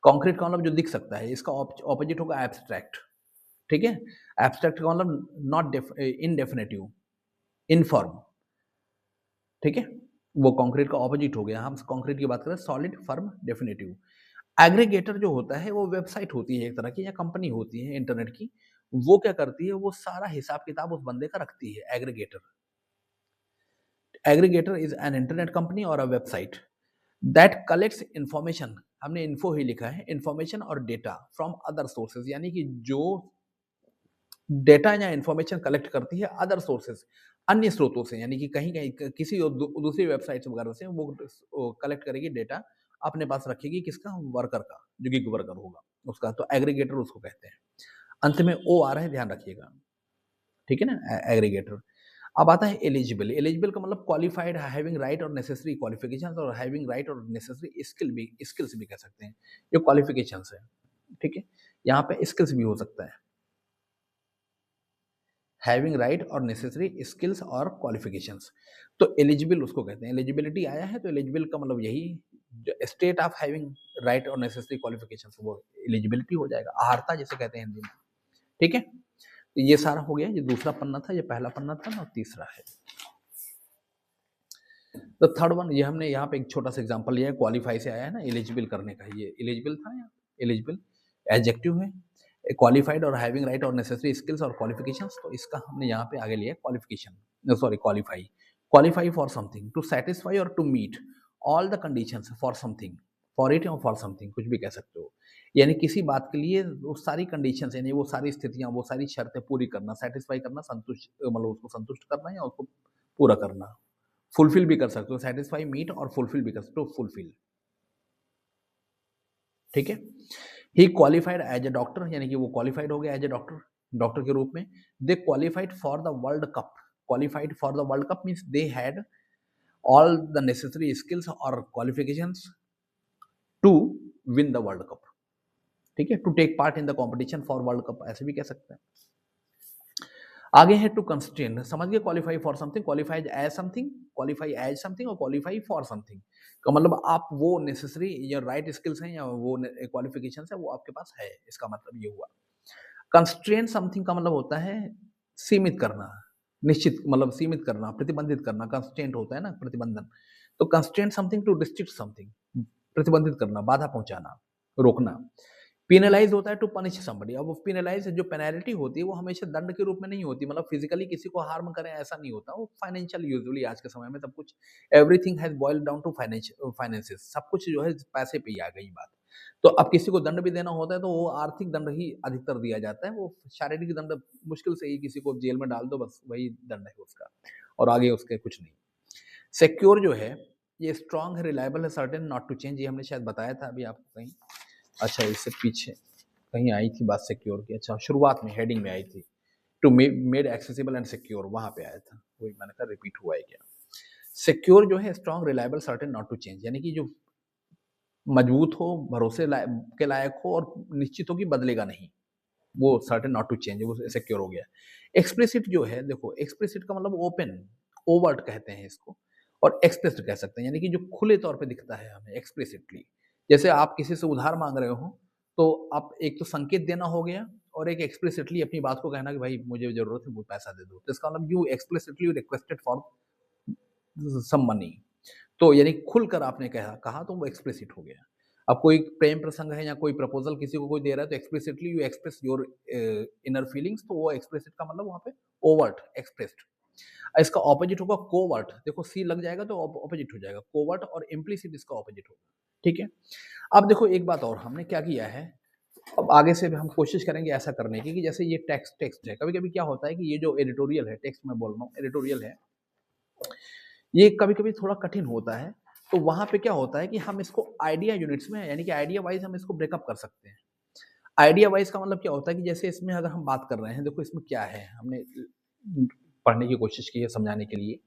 कंक्रीट का मतलब जो दिख सकता है, इसका ऑपोजिट होगा एब्स्ट्रैक्ट, ठीक है? एब्स्ट्रैक्ट का मतलब नॉट इनडेफिनिटिव, इनफॉर्म, ठीक है? वो कंक्रीट का ऑपोजिट हो गया। हम कंक्रीट की बात करें, सॉलिड, फर्म, डेफिनिटिव। एग्रीगेटर जो होता है, वो वेबसाइट होती है एक तरह की, या कंपनी होती है इंटरनेट की। वो क्या करती है, वो सारा हिसाब-किताब उस बंदे का रखती है, aggregator. Aggregator is an internet company और a website that collects information, हमने इन्फो ही लिखा है, इन्फॉर्मेशन और डेटा फ्रॉम अदर सोर्सेज़, यानी कि जो डेटा या इन्फॉर्मेशन कलेक्ट करती है अदर सोर्सेज़, अन्य स्रोतों से, यानी कि कहीं-कहीं किसी और दूसरी वेबसाइट्स वगैरह से वो कलेक्ट करेगी डेटा, अपने पास रखेगी, किसका? वर्कर का, जो गिग वर्कर होगा उसका, तो एग्रीगेटर उसको कहते हैं। अंत में ओ आ रहा है, ध्यान रखिएगा, ठीक है ना? एग्रीगेटर। अब आता है एलिजिबल। एलिजिबल का मतलब क्वालिफाइड, हैविंग राइट और नेसेसरी क्वालिफिकेशंस, और हैविंग राइट और नेसेसरी स्किल्स भी कह सकते हैं। ये क्वालिफिकेशंस है, ठीक है? यहाँ पे स्किल्स भी हो सकता है। हैविंग राइट और नेसेसरी स्किल्स और क्वालिफिकेशंस, तो एलिजिबल उसको कहते हैं। एलिजिबिलिटी आया है, तो एलिजिबल का मतलब यही, जो स्टेट ऑफ हैविंग राइट और नेसेसरी क्वालिफिकेशंस, वो एलिजिबिलिटी हो जाएगा, अहर्ता जिसे कहते हैं हिंदी में, ठीक है? तो ये सारा हो गया, ये दूसरा पन्ना था, ये पहला पन्ना था, और तीसरा है तो थर्ड वन। ये हमने यहाँ पे एक छोटा सा एग्जांपल लिया है, क्वालीफाई से आया है ना, एलिजिबल करने का, ये एलिजिबल था, या एलिजिबल एडजेक्टिव है, क्वालिफाइड और हैविंग राइट और नेसेसरी स्किल्स और क्वालिफिकेशंस, तो इसका हमने यहाँ पे आगे लिया है qualification, sorry qualify. Qualify for something, to satisfy और to meet all the conditions for something, for it और फॉर समथिंग, कुछ भी कह सकते हो। यानी किसी बात के लिए वो सारी कंडीशंस, यानी वो सारी स्थितियां, वो सारी शर्तें पूरी करना, सेटिस्फाई करना, संतुष्ट, मतलब उसको संतुष्ट करना या उसको पूरा करना। फुलफिल भी कर सकते हो, सैटिस्फाई, मीट और फुलफिल भी कर सकते हो, फुलफिल, ठीक है? ही क्वालिफाइड एज अ डॉक्टर, यानी कि वो क्वालिफाइड हो गया एज अ डॉक्टर, डॉक्टर के रूप में। They qualified for the world cup, qualified for the world cup means they had all the necessary skills और qualifications to win the world cup, ठीक है? To take part in the competition for world cup, ऐसे भी कह सकते हैं। आगे है टू कंस्ट्रेन, समझ गए? Qualify for something, qualified as something, qualify as something, और क्वालिफाई फॉर समथिंग का मतलब आप वो नेसेसरी या राइट स्किल्स हैं, या वो क्वालिफिकेशन है, वो आपके पास है, इसका मतलब ये हुआ। कंस्ट्रेन समथिंग का मतलब होता है सीमित करना, निश्चित, मतलब सीमित करना, प्रतिबंधित करना, कंस्ट्रेंट होता है ना, प्रतिबंधन। तो constrain something to restrict something, प्रतिबंधित करना, बाधा पहुंचाना, रोकना। पेनलाइज़ होता है टू पनिश समबडी। अब वो पेनलाइज़ जो पेनल्टी होती है, वो हमेशा दंड के रूप में नहीं होती, मतलब फिजिकली किसी को हार्म करें ऐसा नहीं होता, वो फाइनेंशियल, यूजुअली आज के समय में सब कुछ, everything has boiled down to finances, सब कुछ जो है पैसे पे ही आ गई बात। तो अब किसी को दंड भी देना होता है, तो वो आर्थिक दंड ही अधिकतर दिया जाता है, वो शारीरिक दंड मुश्किल से ही, किसी को जेल में डाल दो, बस वही दंड है उसका, और आगे उसके कुछ नहीं। सिक्योर जो है, ये स्ट्रॉन्ग है, रिलायबल है, सर्टेन, नॉट टू चेंज, ये हमने शायद बताया था अभी आपको कहीं। अच्छा, इससे पीछे कहीं आई थी बात सिक्योर की, अच्छा शुरुआत में हेडिंग में आई थी, to made accessible and secure, वहाँ पे आया था, वही मैंने कहा रिपीट हुआ है क्या। सिक्योर जो है strong, reliable, certain, not to change, यानी कि जो मजबूत हो, भरोसे के लायक हो और निश्चित हो कि बदलेगा नहीं। वो सर्टेन नॉट टू चेंज, वो सिक्योर हो गया। एक्सप्लिसिट जो है, देखो एक्सप्लिसिट का मतलब ओपन, ओवर्ट कहते हैं इसको, और एक्सप्रेस्ड कह सकते हैं, यानी कि जो खुले तौर पे दिखता है हमें एक्सप्लिसिटली। जैसे आप किसी से उधार मांग रहे हो, तो आप एक तो संकेत देना हो गया, और एक एक्सप्लिसिटली अपनी बात को कहना कि भाई मुझे जरूरत है, वो पैसा दे दो। तो इसका मतलब you explicitly requested for some money, तो यानी खुलकर आपने कहा कहा तो वो एक्सप्लिसिट हो गया। अब कोई प्रेम प्रसंग है या कोई प्रपोजल किसी को कोई दे रहा है, तो explicitly you express your inner feelings, तो वो एक्सप्लिसिट का मतलब वहाँ पे ओवर्ट एक्सप्रेस्ड। इसका ऑपोजिट होगा कोवर्ट, देखो सी लग जाएगा तो ऑपोजिट हो जाएगा, कोवर्ट और इम्प्लिसिट इसका ऑपोजिट होगा। ठीक है। अब देखो एक बात और हमने क्या किया है, अब आगे से भी हम कोशिश करेंगे ऐसा करने की कि जैसे ये टेक्स्ट टेक्स्ट है, कभी कभी क्या होता है कि ये जो एडिटोरियल है, टेक्स्ट में बोल रहा हूँ एडिटोरियल है, ये कभी-कभी थोड़ा कठिन होता है। तो वहाँ पे क्या होता है कि हम इसको आइडिया यूनिट्स में, यानी कि आइडिया वाइज़ हम इसको ब्रेकअप कर सकते हैं। आइडिया वाइज़ का मतलब क्या होता है कि जैसे इसमें अगर हम बात कर रहे हैं, देखो इसमें क्या है, हमने पढ़ने की कोशिश की है समझाने के लिए।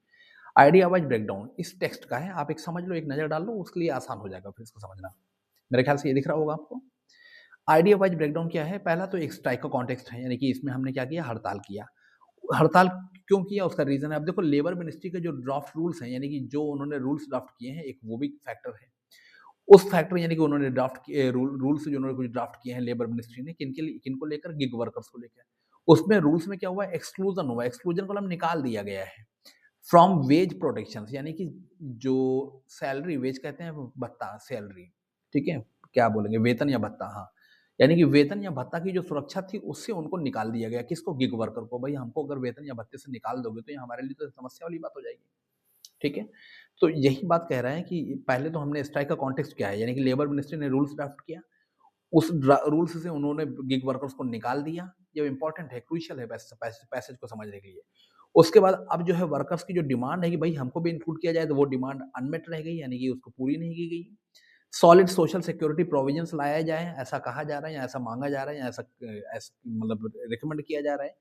आइडिया वाइज़ ब्रेकडाउन इस टेक्स्ट का है, आप एक समझ लो, एक नज़र डाल लो, उसके लिए आसान हो जाएगा फिर इसको समझना। मेरे ख्याल से ये दिख रहा होगा आपको। आइडिया वाइज़ ब्रेकडाउन क्या है? पहला तो एक स्ट्राइक का कॉन्टेक्स्ट है, यानी कि इसमें हमने क्या किया, हड़ताल किया। हड़ताल क्यों किया उसका रीज़न है, अब देखो लेबर मिनिस्ट्री के जो ड्राफ्ट रूल्स हैं, यानी कि जो उन्होंने रूल्स ड्राफ्ट किए हैं, एक वो भी फैक्टर है। उस फैक्टर यानी कि उन्होंने ड्राफ्ट किए रूल्स जो उन्होंने कुछ ड्राफ्ट किए हैं लेबर मिनिस्ट्री ने, किनके लिए, किनको लेकर, गिग वर्कर्स को लेकर। उसमें रूल्स में क्या हुआ, एक्सक्लूजन हुआ, एक्सक्लूजन को हम निकाल दिया गया है फ्रॉम वेज प्रोटेक्शंस, यानी कि जो सैलरी, वेज कहते हैं भत्ता, सैलरी, ठीक है, क्या बोलेंगे, वेतन या भत्ता, हाँ, यानी कि वेतन या भत्ता की जो सुरक्षा थी उससे उनको निकाल दिया गया। किसको, गिग वर्कर को। भाई हमको अगर वेतन या भत्ते से निकाल दोगे तो ये हमारे लिए तो समस्या वाली बात हो जाएगी। ठीक है। तो यही बात कह रहे हैं कि पहले तो हमने स्ट्राइक का कॉन्टेक्स्ट क्या है, यानी कि लेबर मिनिस्ट्री ने रूल्स ड्राफ्ट किया, उस रूल्स से उन्होंने गिग वर्कर्स को निकाल दिया। ये इंपॉर्टेंट है, क्रूशियल है पैसेज को समझने के लिए। उसके बाद अब जो है वर्कर्स की जो डिमांड है कि भाई हमको भी इंक्लूड किया जाए, तो वो डिमांड अनमेट रह गई, यानी कि उसको पूरी नहीं की गई। सॉलिड सोशल सिक्योरिटी प्रोविजंस लाया जाए, ऐसा कहा जा रहा है, या ऐसा मांगा जा रहा है, या मतलब रिकमेंड किया जा रहा है।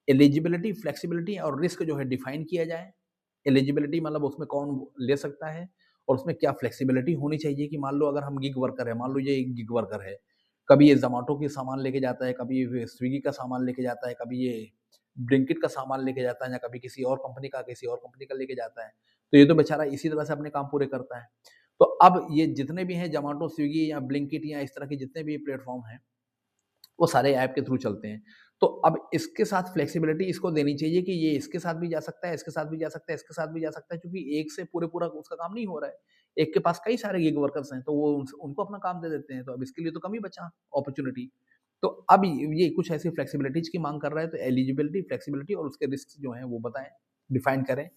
एलिजिबिलिटी, फ्लेक्सिबिलिटी और रिस्क जो है डिफाइन किया जाए। एलिजिबिलिटी मतलब उसमें कौन ले सकता है, और उसमें क्या फ्लेक्सिबिलिटी होनी चाहिए कि मान लो अगर हम गिग वर्कर है, मान लो ये एक गिग वर्कर है, कभी ये ज़ोमैटो के सामान लेके जाता है, कभी ये स्विगी का सामान लेके जाता है, कभी ये ब्लिंकिट का सामान लेके जाता है, या कभी किसी और कंपनी का लेके जाता है। तो ये तो बेचारा इसी तरह से अपने काम पूरे करता है। तो अब ये जितने भी हैं ज़ोमैटो, स्विगी या ब्लिंकिट या इस तरह के जितने भी प्लेटफ़ॉर्म हैं, वो सारे ऐप के थ्रू चलते हैं। तो अब इसके साथ फ्लेक्सिबिलिटी इसको देनी चाहिए कि ये इसके साथ भी जा सकता है, इसके साथ भी जा सकता है, इसके साथ भी जा सकता है, क्योंकि एक से पूरा उसका काम नहीं हो रहा है। एक के पास कई सारे गिग वर्कर्स हैं, तो वो उनको अपना काम दे देते हैं, तो अब इसके लिए तो कम ही बचा अपॉर्च्युनिटी। तो अब ये कुछ ऐसी फ्लेक्सिबिलिटीज़ की माँग कर रहा है, तो एलिजिबिलिटी, फ्लेक्सिबिलिटी और उसके रिस्क जो हैं वो बताएँ, डिफाइन करें।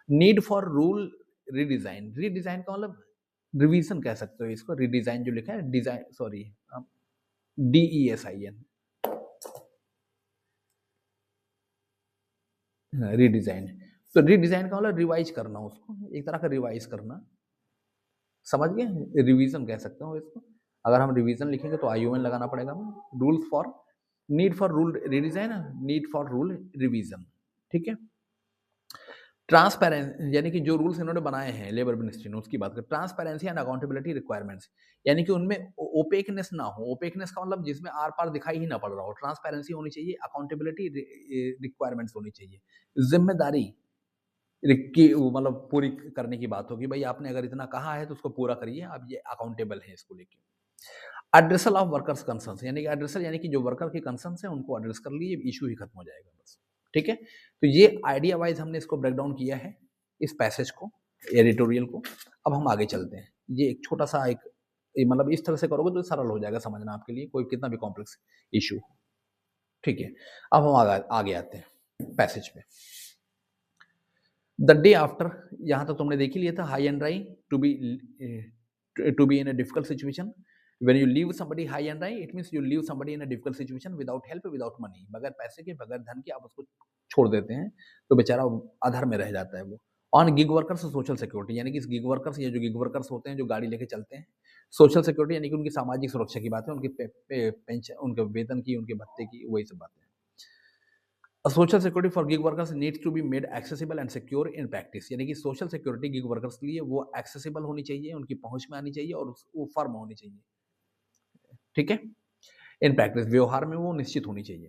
Need for rule redesign, redesign का मतलब रिवीज़न कह सकते हो इसको, रीडिज़ाइन जो लिखा है, डिज़ाइन सॉरी DESIN, हाँ, रीडिज़ाइन। तो रीडिज़ाइन का मतलब रिवाइज़ करना उसको, एक तरह का रिवाइज़ करना, समझ गए? रिवीज़न कह सकते हो इसको। अगर हम रिवीज़न लिखेंगे तो ION लगाना पड़ेगा हमें। Rules for, need for rule redesign, need for rule revision, ठीक है? ट्रांसपेरेंट, यानी कि जो रूल्स इन्होंने बनाए हैं लेबर मिनिस्ट्री ने, उसकी बात करें। ट्रांसपेरेंसी एंड अकाउंटेबिलिटी रिक्वायरमेंट्स, यानी कि उनमें ओपेकनेस ना हो। ओपेकनेस का मतलब जिसमें आर पार दिखाई ही ना पड़ रहा हो। ट्रांसपेरेंसी होनी चाहिए, अकाउंटेबिलिटी रिक्वायरमेंट्स होनी चाहिए, जिम्मेदारी की मतलब पूरी करने की बात होगी। भाई आपने अगर इतना कहा है तो उसको पूरा करिए, आप ये अकाउंटेबल है इसको लेके। एड्रेसल ऑफ वर्कर्स कंसर्न्स, यानी कि एड्रेसल यानी कि जो वर्कर के कंसर्न्स हैं उनको एड्रेस कर लिए, इशू ही खत्म हो जाएगा बस। ठीक है। तो ये आइडिया वाइज हमने इसको ब्रेक डाउन किया है, इस पैसेज को, एडिटोरियल को। अब हम आगे चलते हैं। ये एक छोटा सा एक मतलब इस तरह से करोगे तो सरल हो जाएगा समझना आपके लिए, कोई कितना भी कॉम्प्लेक्स इशू। ठीक है। अब हम आगे आते हैं पैसेज पे। द डे आफ्टर, यहाँ तक तुमने देख ही लिया था, high and dry, to be in a difficult situation. When you leave somebody high and dry, it means you leave somebody in a difficult situation without help, without money, बगैर पैसे के, बगैर धन के आप उसको छोड़ देते हैं, तो बेचारा अधर में रह जाता है वो। On gig workers social security, यानी कि इस गिग वर्कर्स, ये जो गिग वर्कर्स होते हैं जो गाड़ी लेके चलते हैं, सोशल सिक्योरिटी यानी कि उनकी सामाजिक सुरक्षा की बात है, उनकी पेंशन, उनके वेतन की, उनके भत्ते की, वही सब बातें हैं। Social security for gig workers needs to be made accessible and secure in practice, यानी कि सोशल सिक्योरिटी गिग वर्कर्स के लिए वो एक्सेसिबल होनी चाहिए, उनकी पहुंच में आनी चाहिए और वो फर्म होनी चाहिए। ठीक है, इन प्रैक्टिस व्यवहार में वो निश्चित होनी चाहिए।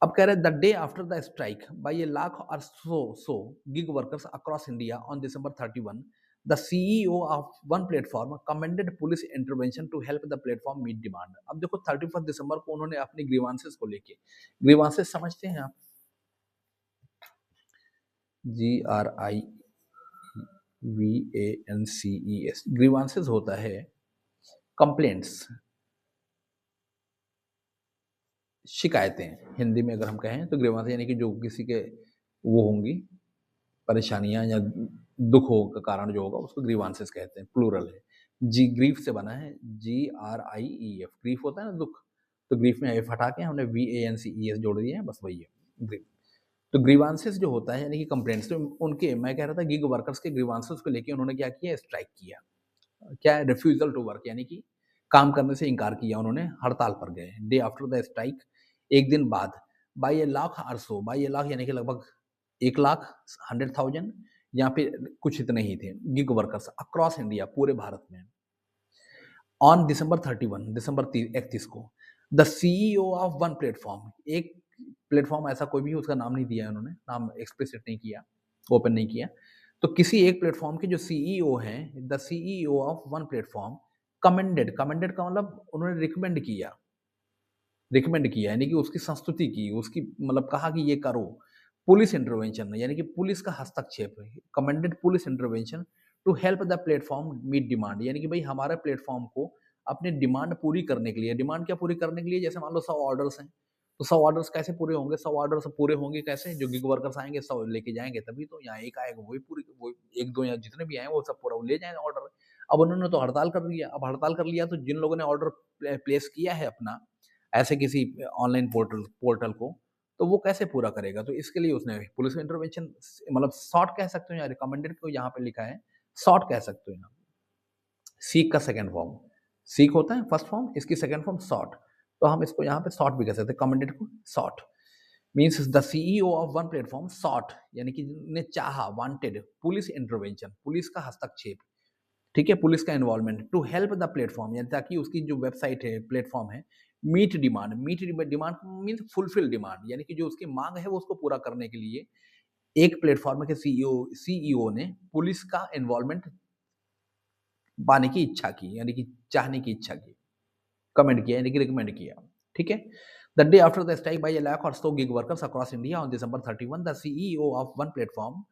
अब कह रहे हैं the day after the strike by a lakh और so gig workers across India on December 31, the CEO of one platform commended police intervention to help the platform meet demand. अब देखो 31 दिसंबर को उन्होंने अपनी ग्रीवांसेस को लेके, ग्रीवांसेस समझते हैं आप? GRIVANCES, ग्रीवांसेस होता है कंप्लेंट्स, शिकायतें हिंदी में अगर हम कहें तो ग्रीवांस यानी कि जो किसी के वो होंगी परेशानियां या दुख हो का कारण जो होगा उसको ग्रीवांसेस कहते हैं, प्लूरल है। जी ग्रीफ से बना है, GRIEF, ग्रीफ होता है ना दुख, तो ग्रीफ में एफ हटा के हमने VANCES जोड़ दिया है, बस वही है ग्रीफ। तो ग्रीवांसेस जो होता है यानी कि कंप्लेंट्स, तो उनके मैं कह रहा था गिग वर्कर्स के ग्रीवांसेस को लेके उन्होंने क्या किया, स्ट्राइक किया। क्या है, रिफ्यूजल टू वर्क, यानी कि काम करने से इनकार किया, उन्होंने हड़ताल पर गए। डे आफ्टर द स्ट्राइक, एक दिन बाद, बाई ए लाख और सो, बाई ए लाख यानी कि लगभग 1 लाख 100,000 या फिर कुछ इतने ही थे गिग वर्कर्स अक्रॉस इंडिया, पूरे भारत में, ऑन दिसंबर 31, दिसंबर 31 को, the CEO of one platform, एक प्लेटफॉर्म ऐसा कोई भी उसका नाम नहीं दिया है उन्होंने, नाम एक्सप्लिसिट नहीं किया, ओपन नहीं किया, तो किसी एक प्लेटफॉर्म के जो सीईओ हैं, the CEO of one platform commended, commended का मतलब उन्होंने रिकमेंड किया, रिकमेंड किया यानी कि उसकी संस्तुति की, उसकी मतलब कहा कि ये करो, पुलिस इंटरवेंशन यानी कि पुलिस का हस्तक्षेप, commended police intervention to help the platform meet demand, यानी कि भाई हमारे प्लेटफॉर्म को अपनी डिमांड पूरी करने के लिए, डिमांड क्या पूरी करने के लिए, जैसे मान लो 100 ऑर्डर्स हैं, तो 100 ऑर्डर्स कैसे पूरे होंगे, 100 ऑर्डर्स पूरे होंगे कैसे, जो गिग वर्कर्स आएंगे 100 लेके जाएंगे तभी तो, यहाँ एक आएगा वही पूरी, वो एक दो या जितने भी आए वो सब पूरा वो ले जाएंगे ऑर्डर। अब उन्होंने तो हड़ताल कर दिया, अब हड़ताल कर लिया तो जिन लोगों ने ऑर्डर प्लेस किया है अपना ऐसे किसी ऑनलाइन पोर्टल पोर्टल को, तो वो कैसे पूरा करेगा, तो इसके लिए उसने पुलिस इंटरवेंशन, मतलब शॉर्ट कह सकते हो या रिकमेंडेड को यहाँ पे लिखा है, शॉर्ट कह सकते हो यहाँ, सीक का सेकंड फॉर्म, सीक होता है फर्स्ट फॉर्म, इसकी सेकंड फॉर्म शॉर्ट, तो हम इसको यहाँ पे शॉर्ट भी कह सकते हैं, कमेंडेड को short, means the CEO of one platform short, यानी कि ने चाहा, वांटेड पुलिस इंटरवेंशन, पुलिस का हस्तक्षेप, ठीक है, पुलिस का involvement to help the platform, यानी ताकि उसकी जो वेबसाइट है, प्लेटफॉर्म है, meet demand, meet demand means fulfil demand, यानी कि जो उसकी मांग है वो उसको पूरा करने के लिए एक प्लेटफॉर्म के सीईओ ने पुलिस का इन्वॉल्वमेंट पाने की इच्छा की, यानी कि चाहने की इच्छा की, कमेंट किया यानी कि रिकमेंड किया। ठीक है, the day after the strike by a lakh और so gig workers across India on December 31, the CEO of one platform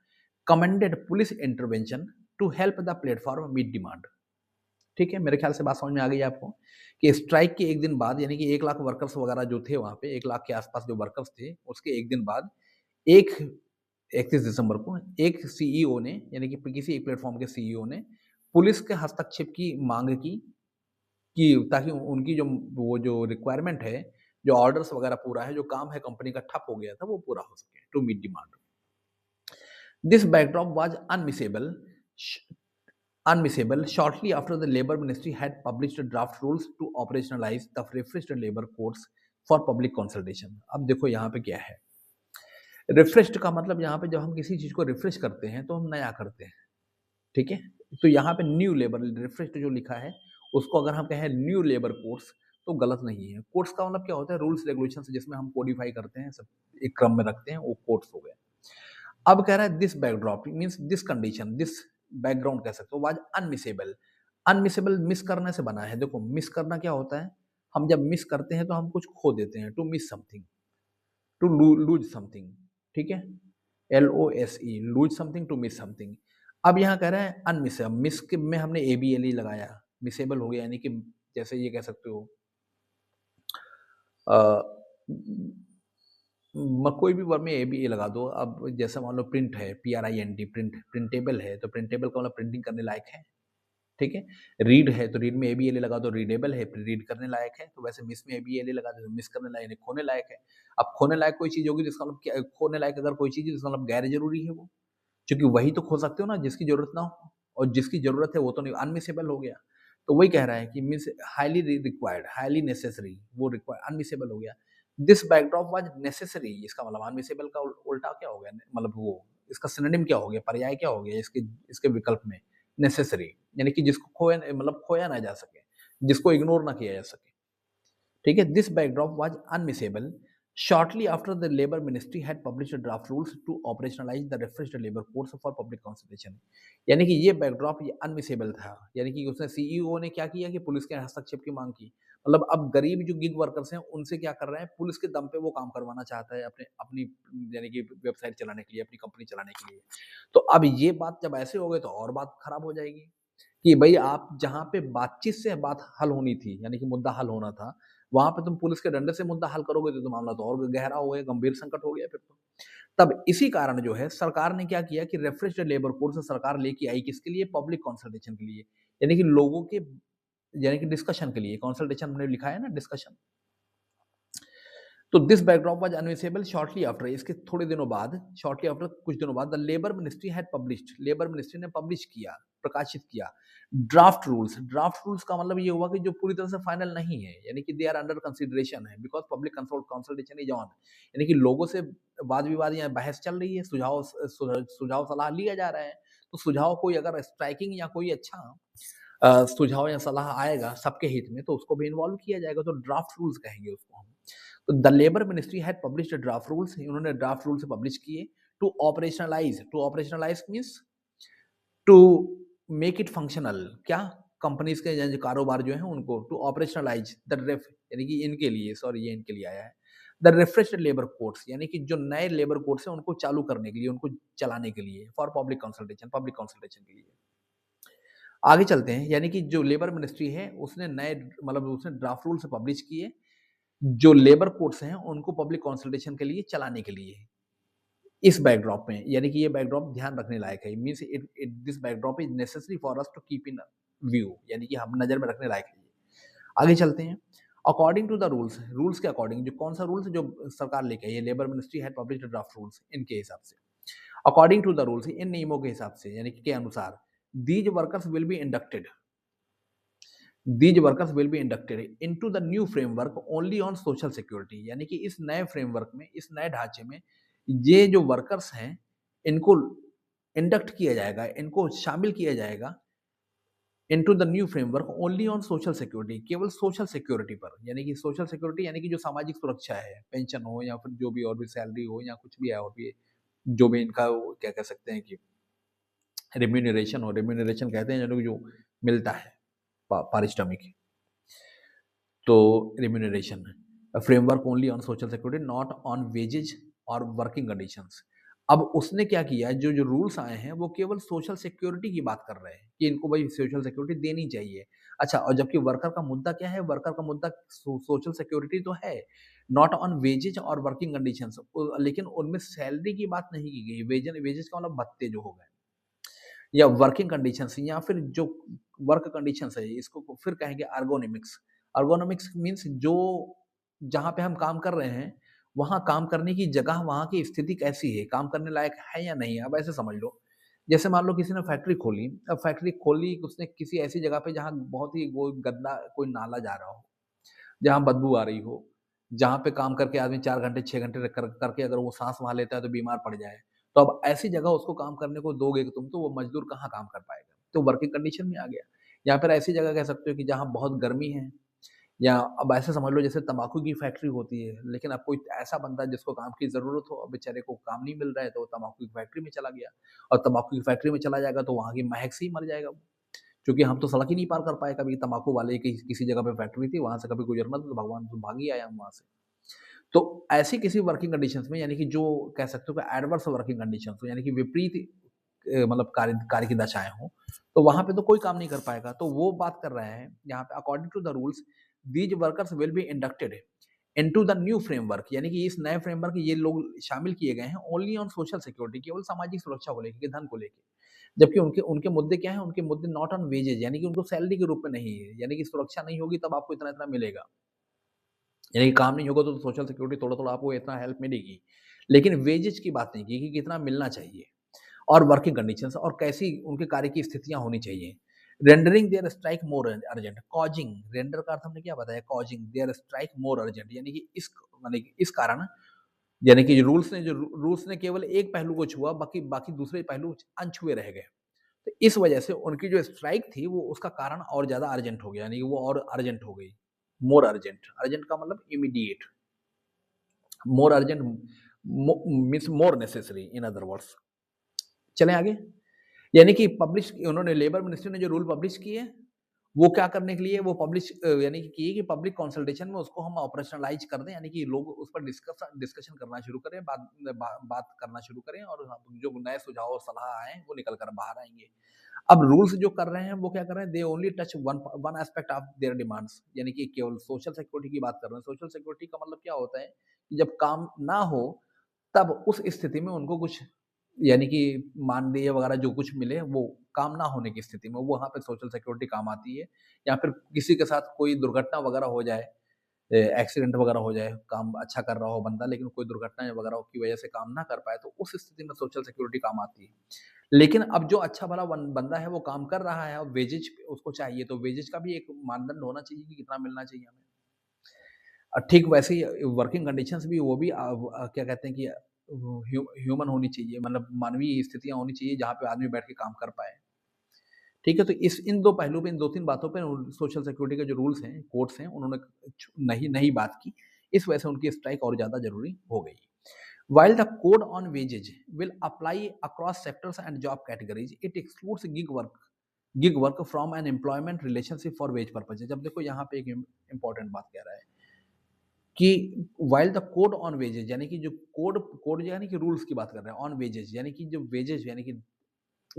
commended police intervention to help the platform meet demand. ठीक है, मेरे ख्याल से बात समझ में आ गई आपको कि स्ट्राइक के एक दिन बाद, यानी कि 1 लाख वर्कर्स वगैरह जो थे वहाँ पे, 1 लाख के आसपास जो वर्कर्स थे, उसके एक दिन बाद, एक 31 दिसंबर को एक सीईओ ने, यानी कि किसी एक प्लेटफॉर्म के सीईओ ने पुलिस के हस्तक्षेप की मांग की, ताकि उनकी जो वो जो रिक्वायरमेंट है, जो ऑर्डर्स वगैरह पूरा है, जो काम है कंपनी का ठप हो गया था, वो पूरा हो सके, to meet demand. This backdrop was unmissable shortly after the Labour Ministry had published draft rules to operationalize the refreshed labour codes for public consultation। अब देखो यहाँ पे क्या है, रिफ्रेश्ड का मतलब यहाँ पे जब हम किसी चीज को रिफ्रेश करते हैं तो हम नया करते हैं, ठीक है, तो यहाँ पे न्यू लेबर, रिफ्रेश्ड जो लिखा है उसको अगर हम कहें न्यू लेबर कोड्स तो गलत नहीं है। कोड्स का मतलब क्या होता है, रूल्स रेगुलेशन जिसमें हम कोडिफाई करते हैं, सब एक क्रम में रखते हैं, वो कोड्स हो गए। अब कह रहा है this backdrop means this condition, this background कह सकते हो, वाज अनमिसेबल, अनमिसेबल मिस करने से बना है। देखो मिस करना क्या होता है, हम जब मिस करते हैं तो हम कुछ खो देते हैं, to miss something, to lose something, ठीक है, LOSE, lose something, to miss something. अब यहाँ कह रहा है अनमिसेबल, मिस में हमने ABLE लगाया, मिसेबल हो गया, यानी कि जैसे ये कह सकते हो कोई भी वर्ड में ए लगा दो। अब जैसे मान लो प्रिंट है, PRINT, प्रिंट, प्रिंटेबल है, तो प्रिंटेबल का मतलब प्रिंटिंग करने लायक है, ठीक है। रीड है तो रीड में ABLE लगा दो, रीडेबल है, रीड करने लायक है, तो वैसे मिस में ABLE लगा दो, मिस करने लायक यानी खोने लायक है। अब खोने लायक कोई चीज होगी जिसका मतलब खोने लायक अगर कोई चीज है जिसका मतलब गैर जरूरी है वो, क्योंकि वही तो खो सकते हो ना जिसकी जरूरत ना हो, और जिसकी जरूरत है वो तो नहीं, अनमिसेबल हो गया। तो वही कह रहा है कि miss highly required, highly necessary, वो रिक्वायर्ड, अनमिसेबल हो गया। दिस बैकड्रॉप वाज नेसेसरी, इसका मतलब अनमिसेबल का उल्टा क्या हो गया, मतलब वो इसका सिनोनिम क्या हो गया, पर्याय क्या हो गया इसके इसके विकल्प में, नेसेसरी, यानी कि जिसको खोया मतलब खोया ना जा सके, जिसको इग्नोर ना किया जा सके। ठीक है, this backdrop was unmissable shortly after the labour ministry had published draft rules to operationalise the refreshed labour codes for public consultation. यानी कि ये बैकड्रॉप ये अनमिसेबल था, यानी कि उसने सीईओ ने क्या किया कि पुलिस के हस्तक्षेप की मांग की। मतलब अब गरीब जो गिग वर्कर्स हैं उनसे क्या कर रहे हैं, पुलिस के दम पे वो काम करवाना चाहता है अपने अपनी यानी कि वेबसाइट चलाने के लिए, अपनी कंपनी चलाने के लिए। तो अब ये बात जब ऐसे हो गए तो और बात खराब हो जाएगी कि भाई आप जहाँ पे बातचीत से बात हल होनी थी, यानी कि मुद्दा हल होना था, वहाँ पे तुम पुलिस के डंडे से मुद्दा हल करोगे तो मामला तो और गहरा हो गया, गंभीर संकट हो गया फिर तो। तब इसी कारण जो है सरकार ने क्या किया कि रिफ्रेश्ड लेबर कोड से सरकार लेके आई किसके लिए, पब्लिक कंसल्टेशन के लिए, यानी कि लोगों के यानी कि डिस्कशन के लिए, कंसल्टेशन हमने लिखा है ना डिस्कशन। तो this backdrop was unmissable shortly after, इसके थोड़े दिनों बाद, शॉर्टली आफ्टर कुछ दिनों बाद the labour ministry had published, labour ministry ने पब्लिश किया, प्रकाशित किया ड्राफ्ट रूल्स। ड्राफ्ट रूल्स का मतलब ये हुआ कि जो पूरी तरह से फाइनल नहीं है, यानी कि दे आर अंडर कंसिडरेशन है, because public consultation is on, यानी कि लोगों से वाद विवाद या बहस चल रही है, सुझाव सलाह लिया जा रहा है। तो सुझाव कोई अगर स्ट्राइकिंग या कोई अच्छा सुझाव या सलाह आएगा सबके हित में तो उसको भी इन्वॉल्व किया जाएगा, तो ड्राफ्ट रूल्स कहेंगे उसको हम। तो the labour ministry had published draft rules, उन्होंने ड्राफ्ट रूल्स पब्लिश किए to operationalise means to make it functional, क्या कंपनीज के जो कारोबार जो है उनको टू ऑपरेशनलाइज द रेफ, यानी कि इनके लिए, सॉरी ये इनके लिए आया है, द रिफ्रेश्ड लेबर कोड्स, यानी कि जो नए लेबर कोड्स हैं उनको चालू करने के लिए, उनको चलाने के लिए, फॉर पब्लिक कंसल्टेशन के लिए। आगे चलते हैं, यानी कि जो लेबर मिनिस्ट्री है उसने नए मतलब उसने ड्राफ्ट रूल्स पब्लिश किए जो लेबर कोड्स हैं उनको पब्लिक कंसल्टेशन के लिए चलाने के लिए। इस बैकड्रॉप में, यानी कि ये बैकड्रॉप ध्यान रखने लायक है, means it it this backdrop is necessary for us to keep in view, यानी कि हम नजर में रखने लायक है। आगे चलते हैं, according to the rules, rules के अकॉर्डिंग, जो कौन सा रूल्स जो सरकार लेके आई है, labour ministry had published draft rules, इनके हिसाब से, अकॉर्डिंग टू द रूल्स, इन नियमों के हिसाब से, यानी कि के अनुसार, these workers will be inducted, these workers will be inducted into the new framework only on social security, यानी कि इस नए फ्रेमवर्क में, इस नए ढांचे में ये जो वर्कर्स हैं इनको इंडक्ट किया जाएगा, इनको शामिल किया जाएगा into the new framework only on social security, केवल सोशल सिक्योरिटी पर, यानी कि सोशल सिक्योरिटी यानी कि जो सामाजिक सुरक्षा है, पेंशन हो या फिर जो भी और भी सैलरी हो या कुछ भी है और भी जो भी इनका क्या कह सकते हैं कि रेम्यूनरेशन हो, रेम्यूनरेशन कहते हैं जो मिलता है पारिश्रमिक, तो remuneration framework only on social security not on wages और वर्किंग कंडीशंस। अब उसने क्या किया, जो जो रूल्स आए हैं वो केवल सोशल सिक्योरिटी की बात कर रहे हैं कि इनको भाई सोशल सिक्योरिटी देनी चाहिए। अच्छा, और जबकि वर्कर का मुद्दा क्या है, वर्कर का मुद्दा सोशल सिक्योरिटी तो है, नॉट ऑन वेजेज और वर्किंग कंडीशंस, लेकिन उनमें सैलरी की बात नहीं की गई। वेजन वेजेज का मतलब भत्ते जो हो गए, या वर्किंग कंडीशंस, या फिर जो वर्क कंडीशंस है इसको फिर कहेंगे अर्गोनॉमिक्स। अर्गोनॉमिक्स मीन्स जो जहाँ पे हम काम कर रहे हैं वहाँ काम करने की जगह, वहाँ की स्थिति कैसी है, काम करने लायक है या नहीं है। अब ऐसे समझ लो, जैसे मान लो किसी ने फैक्ट्री खोली, अब फैक्ट्री खोली उसने किसी ऐसी जगह पे जहाँ बहुत ही वो गंदा कोई नाला जा रहा हो, जहाँ बदबू आ रही हो, जहाँ पे काम करके आदमी 4 घंटे 6 घंटे करके अगर वो साँस वहाँ लेता है तो बीमार पड़ जाए। तो अब ऐसी जगह उसको काम करने को दोगे तुम तो वो मज़दूर कहाँ काम कर पाएगा? तो वर्किंग कंडीशन में आ गया। या फिर ऐसी जगह कह सकते हो कि जहाँ बहुत गर्मी है, या अब ऐसे समझ लो जैसे तम्बाकू की फैक्ट्री होती है, लेकिन अब कोई ऐसा बंदा जिसको काम की ज़रूरत हो, अब बेचारे को काम नहीं मिल रहा है तो वो तम्बाकू की फैक्ट्री में चला गया, और तम्बाकू की फैक्ट्री में चला जाएगा तो वहाँ की महक से ही मर जाएगा वो। क्योंकि हम तो सड़क ही नहीं पार कर पाए, कभी तम्बाकू वाले की किसी जगह पे फैक्ट्री थी, वहाँ से कभी गुजरना था तो भगवान तो भाग ही आया हम वहाँ से। तो ऐसी किसी वर्किंग कंडीशंस में, यानी कि जो कह सकते हो कि एडवर्स वर्किंग कंडीशंस हो, यानी कि विपरीत मतलब कार्य कार्य की दशाएँ हों, तो वहाँ पे तो कोई काम नहीं कर पाएगा। तो वो बात कर रहे हैं यहाँ पे, according to the rules these workers will be inducted into the new framework, यानी कि इस नए फ्रेमवर्क ये लोग शामिल किए गए हैं ओनली ऑन सोशल सिक्योरिटी, केवल सामाजिक सुरक्षा को लेके, धन को लेके। जबकि उनके उनके मुद्दे क्या हैं, उनके मुद्दे नॉट ऑन वेजेज, यानी कि उनको सैलरी के रूप में नहीं है, यानी कि सुरक्षा नहीं होगी तब आपको इतना-इतना मिलेगा। यानी कि काम नहीं होगा तो सोशल सिक्योरिटी थोड़ा-थोड़ा आपको इतना हेल्प मिलेगी। लेकिन वेजेज की बात नहीं की कि कितना मिलना चाहिए, और वर्किंग कंडीशंस और कैसी उनके कार्य की स्थितियाँ होनी चाहिए। Rendering their strike more urgent, causing, render का अर्थ हमने क्या बताया, causing their strike more urgent, यानी कि इस कारण, यानी कि रूल्स ने केवल एक पहलू को छुआ, बाकी बाकी दूसरे पहलू अनछुए रह गए। तो इस वजह से उनकी जो स्ट्राइक थी वो उसका कारण और ज़्यादा अर्जेंट हो गया, यानी कि वो और अर्जेंट हो गई। मोर अर्जेंट, अर्जेंट का मतलब immediate, more urgent means more necessary in other words. चलें आगे। यानी कि पब्लिश, उन्होंने लेबर मिनिस्ट्री ने जो रूल पब्लिश किए, वो क्या करने के लिए वो पब्लिश यानी कि किए कि पब्लिक कंसल्टेशन में उसको हम ऑपरेशनलाइज कर दें, यानी कि लोग उस पर डिस्कशन करना शुरू करें, बात करना शुरू करें, और जो नए सुझाव और सलाह आए वो निकल कर बाहर आएंगे। अब रूल्स जो कर रहे हैं वो क्या कर रहे हैं, they only touch one one aspect of their demands, यानी कि केवल सोशल सिक्योरिटी की बात कर रहे हैं। सोशल सिक्योरिटी का मतलब क्या होता है कि जब काम ना हो तब उस स्थिति में उनको कुछ, यानी कि मानदेय वगैरह जो कुछ मिले वो काम ना होने की स्थिति में वहाँ पे सोशल सिक्योरिटी काम आती है। या फिर किसी के साथ कोई दुर्घटना वगैरह हो जाए, एक्सीडेंट वगैरह हो जाए, काम अच्छा कर रहा हो बंदा लेकिन कोई दुर्घटना वगैरह की वजह से काम ना कर पाए, तो उस स्थिति में सोशल सिक्योरिटी काम आती है। लेकिन अब जो अच्छा भला बंदा है वो काम कर रहा है और वेजेज उसको चाहिए, तो वेजेज का भी एक मानदंड होना चाहिए कि कितना मिलना चाहिए हमें। ठीक वैसे ही वर्किंग कंडीशंस भी, वो भी क्या कहते हैं कि ह्यूमन होनी चाहिए, मतलब मानवीय स्थितियाँ होनी चाहिए जहाँ पे आदमी बैठ के काम कर पाए। ठीक है, तो इस इन 2 पहलू पे, इन 2-3 बातों पे सोशल सिक्योरिटी के जो रूल्स हैं, कोड्स हैं, उन्होंने नहीं नहीं बात की। इस वजह से उनकी स्ट्राइक और ज़्यादा ज़रूरी हो गई। While the code on wages will apply across sectors and job categories, it excludes gig work from an employment relationship for wage purposes। अब देखो यहाँ पे एक इम्पोर्टेंट बात कह रहा है कि while the code on wages, यानी कि जो कोड कोड यानी कि रूल्स की बात कर रहे हैं, ऑन वेजेज यानी कि जो वेजेज यानी कि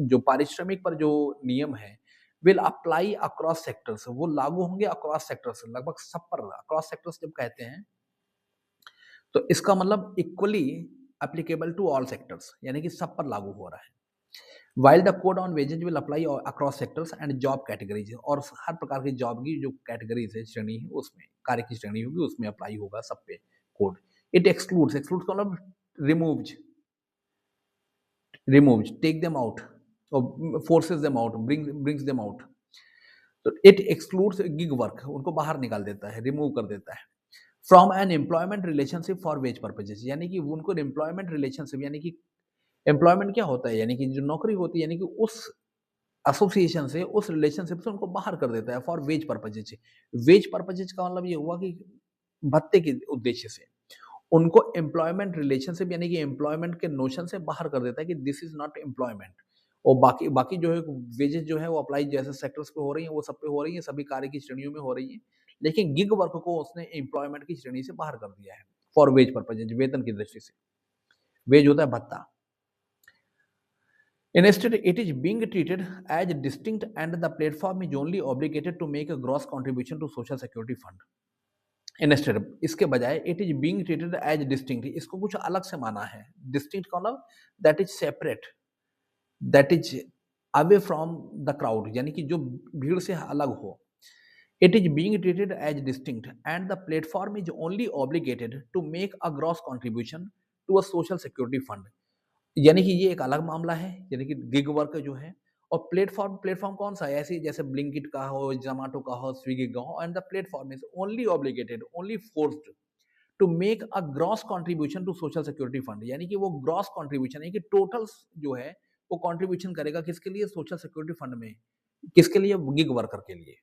जो पारिश्रमिक पर जो नियम है, विल अप्लाई अक्रॉस सेक्टर्स, वो लागू होंगे अक्रॉस सेक्टर्स, लगभग सब पर। अक्रॉस सेक्टर्स जब कहते हैं तो इसका मतलब equally applicable to all sectors, यानी कि सब पर लागू हो रहा है। While the code on wages will apply across sectors and job categories, और हर प्रकार की जॉब की जो कैटेगरीज है, श्रेणी है, उसमें कार्य की श्रेणी होगी उसमें अप्लाई होगा सब पे कोड। इट एक्सक्लूड्स, एक्सक्लूड्स का मतलब रिमूव्स, टेक देम आउट और forces them out, brings them out. तो इट एक्सक्लूड्स गिग वर्क, उनको बाहर निकाल देता है, रिमूव कर देता है। From an employment relationship for wage purposes, यानी कि उनको एम्प्लॉयमेंट रिलेशनशिप, यानी कि एम्प्लॉयमेंट क्या होता है, यानी कि जो नौकरी होती है, यानी कि उस एसोसिएशन से, उस रिलेशनशिप से उनको बाहर कर देता है for wage purposes. Wage purposes का मतलब ये हुआ कि भत्ते के उद्देश्य से उनको एम्प्लॉयमेंट रिलेशनशिप, यानी कि एम्प्लॉयमेंट के नोशन से बाहर कर देता है कि दिस इज नॉट एम्प्लॉयमेंट। और बाकी बाकी जो है वेजेस जो है वो अप्लाई जैसे सेक्टर्स पे हो रही है वो सब पे हो रही है, सभी कार्य की श्रेणियों में हो रही है, लेकिन गिग वर्क को उसने एम्प्लॉयमेंट की श्रेणी से बाहर कर दिया है फॉर वेज पर्पजेज, वेतन की दृष्टि से। वेज होता है भत्ता। Instead, it is being treated as distinct and the platform is only obligated to make a gross contribution to social security fund. Instead, इसके बजाय it is being treated as distinct, इसको कुछ अलग से माना है। Distinct का मतलब that is separate, that is away from the crowd, यानी कि जो भीड़ से अलग हो। It is being treated as distinct and the platform is only obligated to make a gross contribution to a social security fund। यानी कि ये एक अलग मामला है, यानी कि गिग वर्क जो है। और प्लेटफॉर्म प्लेटफॉर्म कौन सा है, ऐसे जैसे ब्लिंकिट का हो, जोमेटो का हो, स्विगी का हो, and the platform is only obligated, only forced to make a gross contribution to social security fund, यानी कि वो ग्रॉस कंट्रीब्यूशन है कि टोटल जो है वो कंट्रीब्यूशन करेगा किसके लिए, सोशल सिक्योरिटी फंड में। किसके लिए, गिग वर्कर के लिए।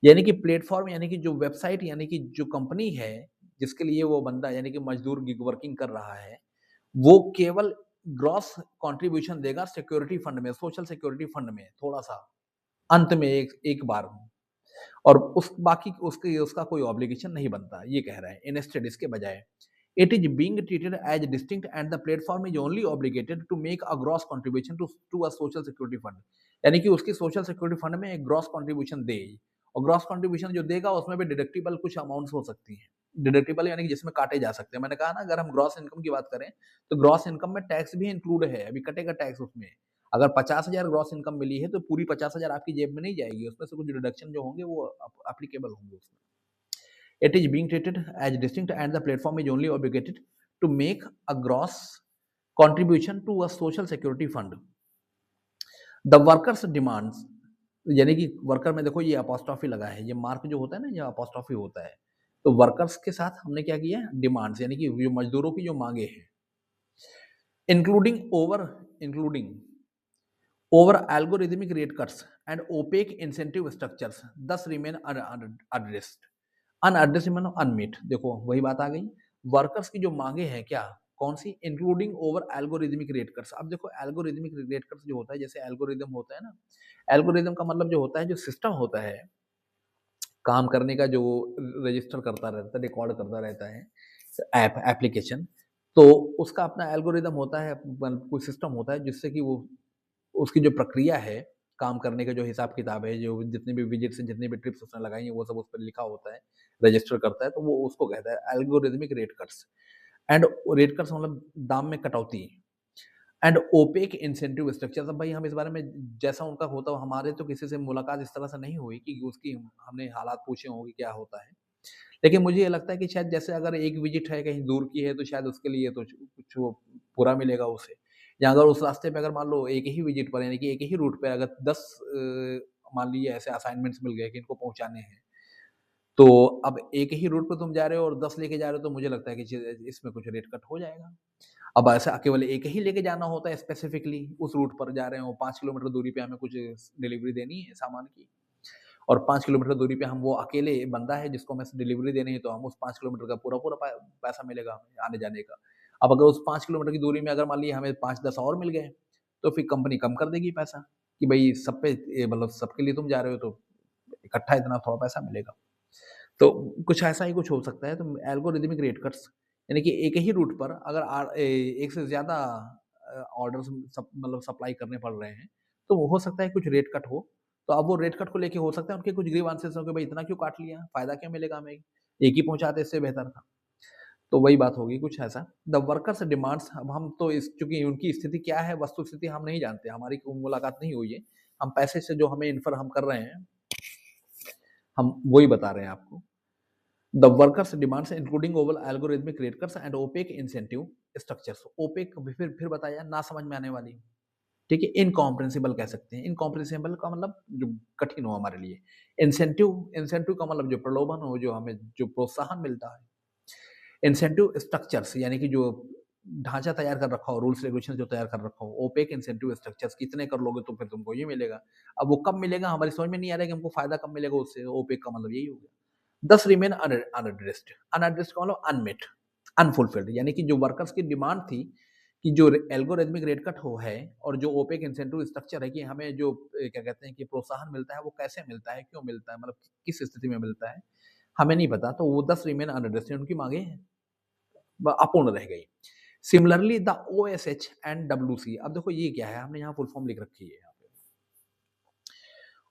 यानी कि प्लेटफॉर्म, यानी कि जो वेबसाइट, यानी कि जो कंपनी है जिसके लिए वो बंदा यानी कि मजदूर गिग वर्किंग कर रहा है, वो केवल ग्रॉस कंट्रीब्यूशन देगा सिक्योरिटी फंड में, सोशल सिक्योरिटी फंड में, थोड़ा-सा अंत में एक एक बार, और उस बाकी उसके उसका कोई ऑब्लिगेशन नहीं बनता, ये कह रहा है। इंस्टेड, इसके बजाय, it is being treated as distinct and the platform is only obligated to make a gross contribution to a social security fund, यानी कि उसकी सोशल सिक्योरिटी फंड में एक ग्रॉस कंट्रीब्यूशन दे, और ग्रॉस कंट्रीब्यूशन जो देगा उसमें भी डिडक्टिबल कुछ अमाउंट्स हो सकती हैं। डिडक्टिबल यानी कि जिसमें काटे जा सकते हैं। मैंने कहा ना, अगर हम ग्रॉस इनकम की बात करें तो ग्रॉस इनकम में टैक्स भी इंक्लूड है, अभी कटेगा टैक्स उसमें। अगर 50,000 ग्रॉस इनकम मिली है तो पूरी 50,000 आपकी जेब में नहीं जाएगी, उसमें से कुछ डिडक्शन जो होंगे वो एप्लीकेबल होंगे उसमें। It is being treated as distinct and the platform is only obligated to make a gross contribution to a social security fund. The workers demands यानी कि वर्कर में देखो ये अपॉस्ट्रोफी लगा है, ये मार्क जो होता है ना, ये अपॉस्ट्रोफी होता है। तो वर्कर्स के साथ हमने क्या किया है, डिमांड्स यानी कि जो मज़दूरों की जो माँगे हैं, including over including over algorithmic rate cuts and opaque incentive structures thus remain unaddressed। Unaddressed मतलब अनमीट। देखो वही बात आ गई, वर्कर्स की जो मांगे हैं क्या, कौन सी, including over algorithmic rate cuts. अब देखो एल्गोरिदमिक रेट कट्स जो होता है, जैसे एल्गोरिदम होता है ना, एल्गोरिदम का मतलब जो होता है, जो सिस्टम होता है काम करने का, जो रजिस्टर करता रहता है, रिकॉर्ड करता रहता है, एप्लीकेशन, तो उसका अपना एल्गोरिदम होता है, कोई सिस्टम होता है जिससे कि वो उसकी जो प्रक्रिया है, काम करने का जो हिसाब-किताब है, जो जितने भी विजिट्स हैं, जितनी भी ट्रिप्स उसने लगाई हैं, वो सब उस पे लिखा होता है, रजिस्टर करता है, तो वो उसको कहता है algorithmic rate cuts. And rate cuts मतलब दाम में कटौती। And opaque incentive structure. अब भाई हम इस बारे में, जैसा उनका होता हो, हमारे तो किसी से मुलाकात इस तरह से नहीं हुई कि उसकी हमने हालात पूछे हों कि क्या होता है। लेकिन मुझे ये लगता है कि शायद जैसे अगर एक विजिट है कहीं दूर की है, तो शायद उसके लिए तो कुछ वो पूरा मिलेगा उसे। या अगर उस रास्ते पे अगर मान लो एक ही विजिट पर, यानी कि एक ही रूट पे अगर 10 मान लीजिए ऐसे असाइनमेंट्स मिल गए कि इनको पहुँचाने हैं, तो अब एक ही रूट पे तुम जा रहे हो और 10 लेके जा रहे हो, तो मुझे लगता है कि इसमें कुछ रेट कट हो जाएगा। अब ऐसा केवल एक ही लेके जाना होता है स्पेसिफिकली, उस रूट पर जा रहे हो, 5 किलोमीटर दूरी पे हमें कुछ डिलीवरी देनी है सामान की, और 5 किलोमीटर दूरी पे हम वो अकेले बंदा है जिसको हमें डिलीवरी देनी है, तो हम उस 5 किलोमीटर का पूरा-पूरा पैसा मिलेगा हमें आने-जाने का। अब अगर उस 5 किलोमीटर की दूरी में अगर मान लीजिए हमें 5-10 और मिल गए, तो फिर कंपनी कम कर देगी पैसा, कि भई सब पे मतलब सबके लिए तुम जा रहे हो, तो इकट्ठा इतना थोड़ा पैसा मिलेगा। तो कुछ ऐसा ही कुछ हो सकता है, तो एल्गोरिदमिक रेट कट्स, यानी कि एक ही रूट पर अगर एक से ज़्यादा ऑर्डर्स मतलब सप्लाई करने पड़ रहे हैं, तो वो हो सकता है कुछ रेट कट हो। तो अब वो रेट कट को लेके हो सकता है उनके कुछ ग्रीवांसेस हो कि भाई इतना क्यों काट लिया? फ़ायदा क्या मिलेगा हमें? एक ही पहुँचाते इससे बेहतर था। तो वही बात होगी कुछ ऐसा। द वर्कर्स डिमांड्स, अब हम तो इस चूँकि उनकी स्थिति क्या है, वस्तु स्थिति हम नहीं जानते, हमारी कोई मुलाकात नहीं हुई है। हम पैसे से जो हमें इन्फर हम कर रहे हैं, हम वही बता रहे हैं आपको। The workers' demands including oval algorithmic rate cuts and opaque incentive structures। opaque फिर बताया, ना समझ में आने वाली, ठीक है, इनकॉम्प्रिहेंसिबल कह सकते हैं। इनकॉम्प्रिहेंसिबल का मतलब जो कठिन हो हमारे लिए। इंसेंटिव का मतलब जो प्रलोभन हो, जो हमें जो प्रोत्साहन मिलता है। इंसेंटिव स्ट्रक्चर्स यानी कि जो ढांचा तैयार कर रखा हो, रूल्स रेगुलेशन जो तैयार कर रखा हो, ओपेक इंसेंटिव स्ट्रक्चर्स, कितने कर लोगे तो फिर तुमको ये मिलेगा। अब वो कब मिलेगा हमारी समझ में नहीं आ रहा है कि हमको फायदा कब मिलेगा उससे, ओपेक का मतलब यही हो गया। दस रिमेन अनएड्रेस्ड। अनएड्रेस्ड का मतलब अनमेट, अनफुलफिल्ड, यानी कि जो वर्कर्स की डिमांड थी कि जो एल्गोरिथमिक रेट कट हो है, और जो ओपेक इंसेंटिव स्ट्रक्चर है कि हमें जो क्या कहते हैं कि प्रोत्साहन मिलता है, वो कैसे मिलता है, क्यों मिलता है, मतलब किस स्थिति में मिलता है, हमें नहीं पता। तो वो 10 रिमेन अनएड्रेस्ड, उनकी मांगे अपूर्ण रह गई। Similarly the OSH and WC. अब देखो ये क्या है, हमने यहाँ फुल फॉर्म लिख रखी है यहाँ पे,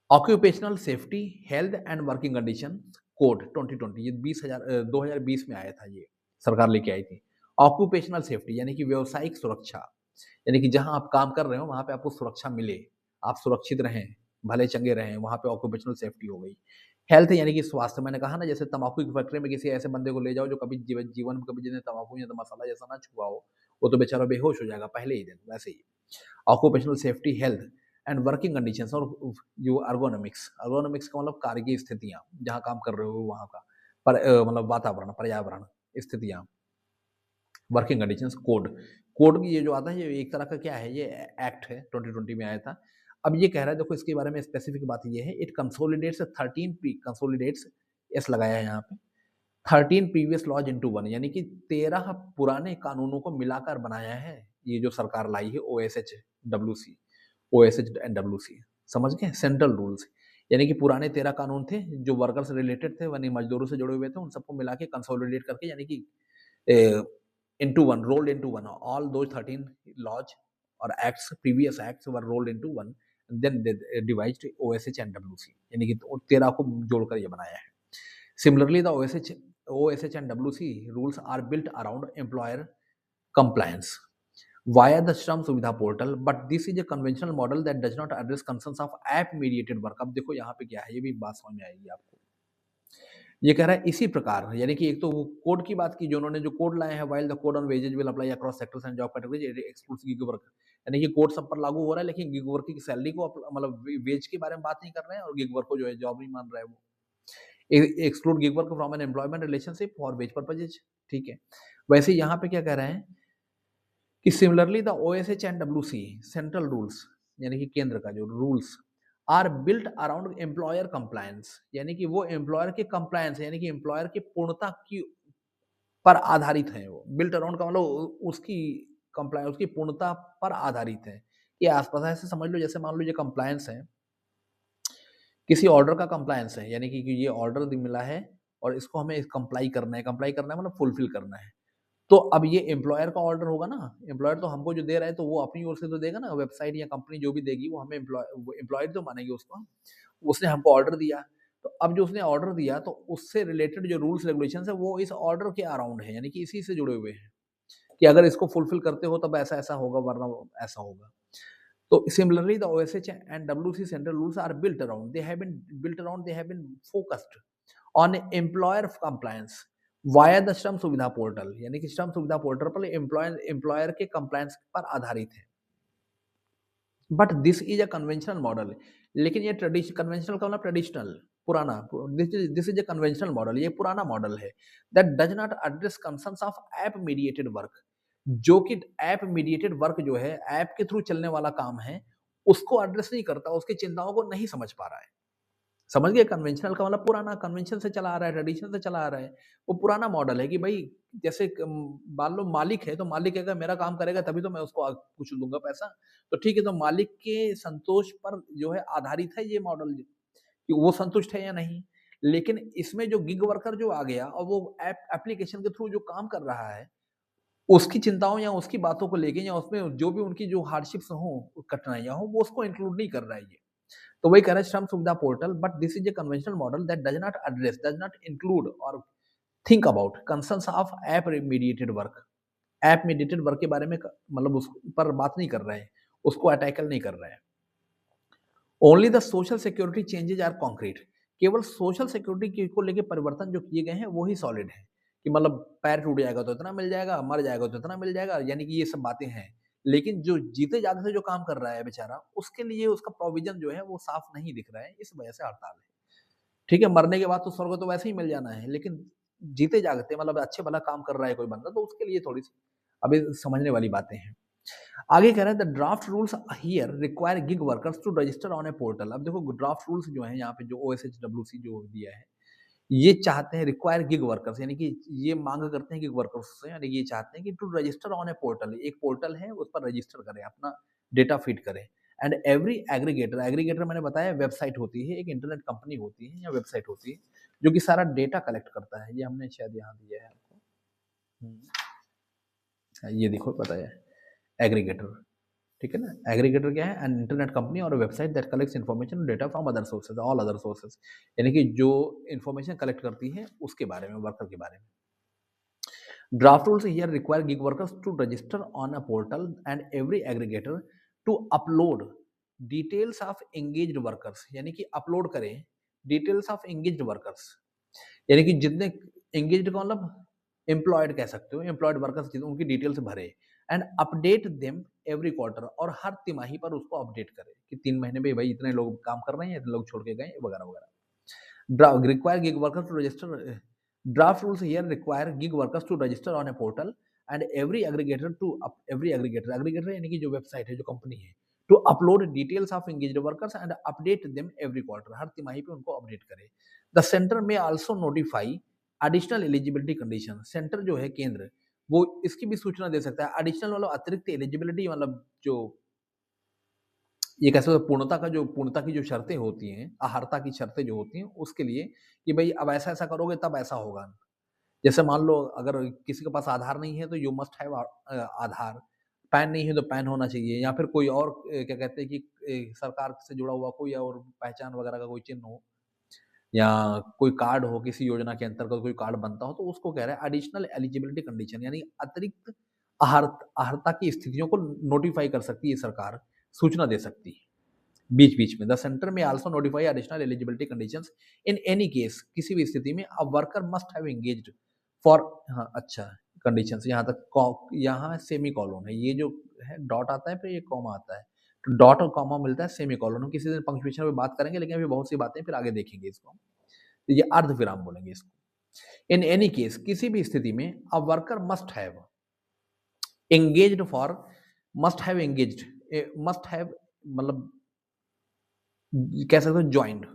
occupational safety health and working condition code 2020। ये 2020 में आया था, ये सरकार लेके आई थी। ऑक्यूपेशनल सेफ्टी यानी कि व्यावसायिक सुरक्षा, यानी कि जहां आप काम कर रहे हो वहां पे आपको सुरक्षा मिले, आप सुरक्षित रहें, भले चंगे रहें, वहां पे ऑक्यूपेशनल सेफ्टी हो गई। हेल्थ यानी कि स्वास्थ्य, मैंने कहा ना, जैसे तंबाकू की फैक्ट्री में किसी ऐसे बंदे को ले जाओ जो कभी जीवन में कभी जिसने तंबाकू या तो मसाला जैसा ना छुआ हो, वो तो बेचारा बेहोश हो जाएगा पहले ही दिन, वैसे ही occupational safety health and working conditions, और जो अर्गोनॉमिक्स, अर्गोनॉमिक्स का मतलब कार्य की स्थितियां, जहां काम कर रहे हो वहां का मतलब वातावरण, पर्यावरण, स्थितियां, वर्किंग कंडीशंस कोड। कोड की ये जो आता है, ये एक तरह का क्या है, ये एक्ट है, 2020 में आया था। अब ये कह रहा है, देखो इसके बारे में स्पेसिफिक बात ये है, it consolidates 13 pre consolidates, S लगाया है यहाँ पे, 13 प्रीवियस लॉज इनटू वन, यानी कि 13 पुराने कानूनों को मिलाकर बनाया है ये जो सरकार लाई है, OSH WC, OSH and WC, समझ गए, सेंट्रल रूल्स। यानी कि पुराने 13 कानून थे जो वर्कर से रिलेटेड थे, यानी मजदूरों से जुड़े हुए थे, उन सबको मिला के कंसोलिडेट करके, यानी कि into one, rolled into one, all those 13 laws or acts, previous acts were rolled into one, and then they devised OSH and WC, यानी कि 13 को जोड़कर ये बनाया है। Similarly, the OSH and WC rules are built around employer compliance via the श्रम सुविधा portal, but this is a conventional model that does not address concerns of app mediated work। अब देखो यहाँ पे क्या है, ये भी बात समझ में आएगी आपको। ये कह रहा है इसी प्रकार, यानी कि एक तो वो कोड की बात की, जो उन्होंने जो कोड लाए हैं, while the code on wages will apply across sectors and job categories exclusive gig work, यानी कि कोड सब पर लागू हो रहा है, लेकिन गिग वर्क की सैलरी को मतलब वेज के बारे में बात नहीं कर रहे हैं और गिग वर्क को जो है जॉब नहीं मान रहा है वो। Exclude gig work from an employment relationship for wage purposes, ठीक है। वैसे यहाँ पे क्या कह रहे हैं कि similarly the OSH and WC central rules, यानी कि केंद्र का जो rules are built around employer compliance, यानी कि वो एम्प्लॉयर के कंप्लायंस यानी कि एम्प्लॉयर की पूर्णता की पर आधारित है। वो बिल्ट अराउंड का मतलब उसकी कंप्लायंस, उसकी पूर्णता पर आधारित है। ये आसपास ऐसे समझ लो जैसे मान लो ये कंप्लायंस है, किसी ऑर्डर का कंप्लायंस है, यानी कि ये ऑर्डर मिला है और इसको हमें कंप्लाई करना है, कंप्लाई करना है मतलब फुलफिल करना है। तो अब ये एम्प्लॉयर का ऑर्डर होगा ना, एम्प्लॉयर तो हमको जो दे रहा है तो वो अपनी ओर से तो देगा ना, वेबसाइट या कंपनी जो भी देगी वो हमें एम्प्लॉयर तो मानेगी उसको। उसने हमको ऑर्डर दिया, तो अब जो उसने ऑर्डर दिया तो उससे रिलेटेड जो रूल्स रेगुलेशन है वो इस ऑर्डर के अराउंड है, यानी कि इसी से जुड़े हुए हैं कि अगर इसको फुलफिल करते हो तब ऐसा ऐसा होगा वरना ऐसा होगा। तो similarly the OSH and WC central rules are built around, they have been focused on employer compliance via the Shram सुविधा पोर्टल, यानी कि श्रम सुविधा पोर्टल पर एम्प्लॉयर के कंप्लायंस पर आधारित है। But this is a conventional model, लेकिन ये कन्वेंशनल का मतलब ट्रेडिशनल, पुराना, this is a conventional model, ये पुराना मॉडल है that does not address concerns of app mediated work, जो कि ऐप मीडिएटेड वर्क जो है ऐप के थ्रू चलने वाला काम है उसको एड्रेस नहीं करता, उसकी चिंताओं को नहीं समझ पा रहा है। समझ गए? कन्वेंशनल का मतलब पुराना, कन्वेंशन से चला आ रहा है, ट्रेडिशन से चला आ रहा है। वो पुराना मॉडल है कि भई जैसे मान लो मालिक है, तो मालिक अगर मेरा काम करेगा तभी तो मैं उसको कुछ दूँगा पैसा। तो ठीक है, तो मालिक के संतोष पर जो है आधारित है ये मॉडल, कि वो संतुष्ट है या नहीं। लेकिन इसमें जो गिग वर्कर जो आ गया और वो एप्लीकेशन के थ्रू जो काम कर रहा है, उसकी चिंताओं या उसकी बातों को लेके या उसमें जो भी उनकी जो हार्डशिप्स हों, कठिनाइयाँ हों, वो उसको इंक्लूड नहीं कर रहा है ये। तो वही कह रहा है श्रम सुविधा portal, but this is a conventional model that does not include or think about concerns of app mediated work. App mediated work के बारे में मतलब उस पर बात नहीं कर रहे हैं, उसको टैकल नहीं कर रहे हैं। Only the social security changes are concrete, केवल सोशल सिक्योरिटी को लेके परिवर्तन जो किए गए हैं वो ही सॉलिड है, कि मतलब पैर टूट जाएगा तो इतना मिल जाएगा, मर जाएगा तो इतना मिल जाएगा, यानी कि ये सब बातें हैं। लेकिन जो जीते जागते जो काम कर रहा है बेचारा, उसके लिए उसका प्रोविजन जो है वो साफ नहीं दिख रहा है, इस वजह से हड़ताल है। ठीक है, मरने के बाद तो स्वर्ग तो वैसे ही मिल जाना है, लेकिन जीते जागते मतलब अच्छे भला काम कर रहा है कोई बंदा, तो उसके लिए थोड़ी सी अभी समझने वाली बातें हैं। आगे कह रहा है the draft rules here require gig workers to register on a portal. अब देखो ड्राफ्ट रूल्स जो है यहाँ पे जो ओएसएचडब्ल्यूसी जो दिया है, ये चाहते हैं रिक्वायर गिग वर्कर्स, यानी कि ये मांग करते हैं गिग वर्कर्स से, यानी कि ये चाहते हैं कि to register on a portal, एक पोर्टल है उस पर रजिस्टर करें, अपना डेटा फीड करें। एंड एवरी एग्रीगेटर, एग्रीगेटर मैंने बताया वेबसाइट होती है, एक इंटरनेट कंपनी होती है या वेबसाइट होती है जो कि सारा डेटा कलेक्ट करता है। ये हमने शायद यहाँ दिया है आपको। ये देखो बताया एग्रीगेटर, ठीक है ना। एग्रीगेटर क्या है? एन इंटरनेट कंपनी और website that collects information data from other sources, all other sources, यानी कि जो इन्फॉर्मेशन कलेक्ट करती है उसके बारे में, वर्कर के बारे में। Draft rules here require gig workers to register on a portal and every aggregator to upload details of engaged workers, यानी कि अपलोड करें डिटेल्स ऑफ एंगेज्ड वर्कर्स, यानी कि जितने एंगेज्ड का मतलब एम्प्लॉयड कह सकते हो, एम्प्लॉयड वर्कर्स जितने उनकी डिटेल्स भरे and update them every quarter, और हर तिमाही पर उसको अपडेट करें कि 3 महीने में भाई इतने लोग काम कर रहे हैं, इतने लोग छोड़ के गए वगैरह वगैरह। Require gig workers to register, draft rules here require gig workers to register on a portal and every aggregator, aggregator यानी कि जो वेबसाइट है, जो कंपनी है, to upload details of engaged workers and update them every quarter, हर तिमाही पे उनको अपडेट करें। The centre may also notify additional eligibility condition, centre जो है केंद्र, वो इसकी भी सूचना दे सकता है। एडिशनल मतलब अतिरिक्त एलिजिबिलिटी, मतलब जो ये कह सकते हो पूर्णता की जो शर्तें होती हैं, अहर्ता की शर्तें जो होती हैं, उसके लिए कि भई अब ऐसा-ऐसा करोगे तब ऐसा होगा। जैसे मान लो अगर किसी के पास आधार नहीं है तो you must have Aadhaar, pan नहीं है तो पैन होना चाहिए, या फिर कोई और क्या कहते हैं कि सरकार से जुड़ा हुआ कोई और पहचान वगैरह का कोई चिन्ह हो, या कोई कार्ड हो, किसी योजना के अंतर्गत कोई कार्ड बनता हो, तो उसको कह रहा है एडिशनल एलिजिबिलिटी कंडीशन, यानी अतिरिक्त अहर्ता की स्थितियों को नोटिफाई कर सकती है सरकार, सूचना दे सकती है बीच-बीच में। The centre may also notify additional eligibility conditions in any case, किसी भी स्थिति में a worker must have engaged for, हाँ, अच्छा, कंडीशंस यहाँ तक यहाँ सेमीकोलन है, ये जो है, डॉट आता है, फिर एक कॉमा आता है। तो डॉट और कॉमा मिलता है सेमीकोलन। हम किसी दिन पंक्चुएशन पे बात करेंगे, लेकिन अभी बहुत सी बातें फिर आगे देखेंगे इसको। तो ये अर्धविराम बोलेंगे इसको। इन एनी केस, किसी भी स्थिति में a worker engaged for must have engaged must have मतलब कह सकते हो ज्वाइंड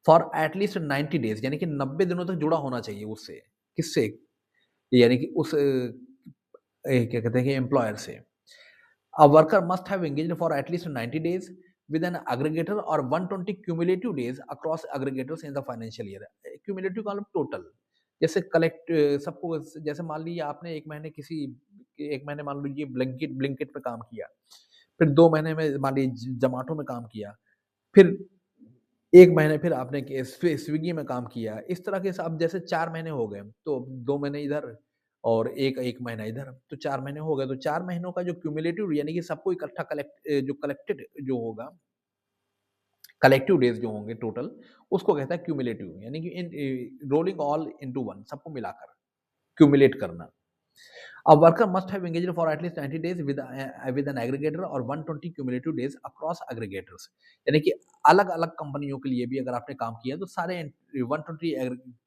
फॉर एटलीस्ट 90 डेज, यानी कि 90 दिनों तक जुड़ा होना चाहिए उससे। किससे? यानी कि उस क्या कहते हैं कि एम्प्लॉयर से। A worker must have engaged for at least 90 days with an aggregator or 120 cumulative days across aggregators in the financial year. Cumulative का मतलब टोटल। जैसे कलेक्ट सबको जैसे मान लीजिए आपने 1 महीने किसी 1 महीने मान लीजिए ब्लिंकिट पे काम किया, फिर 2 महीने में मान लीजिए ज़ोमैटो में काम किया, फिर 1 महीने फिर आपने के स्विगी में काम किया। इस तरह के अब जैसे 4 महीने हो गए, तो 2 महीने इधर और 1 महीना इधर, तो 4 महीने हो गए। तो 4 महीनों का जो क्युमुलेटिव यानी कि सबको इकट्ठा जो कलेक्टेड जो होगा, कलेक्टिव डेज़ जो होंगे टोटल, उसको कहता है क्युमुलेटिव, यानी कि रोलिंग ऑल इंटू वन, सबको मिलाकर क्युमुलेट करना। A worker must have engaged for at least 90 days with an aggregator or 120 cumulative days across aggregators. यानी कि अलग-अलग कंपनियों के लिए भी अगर आपने काम किया तो सारे 120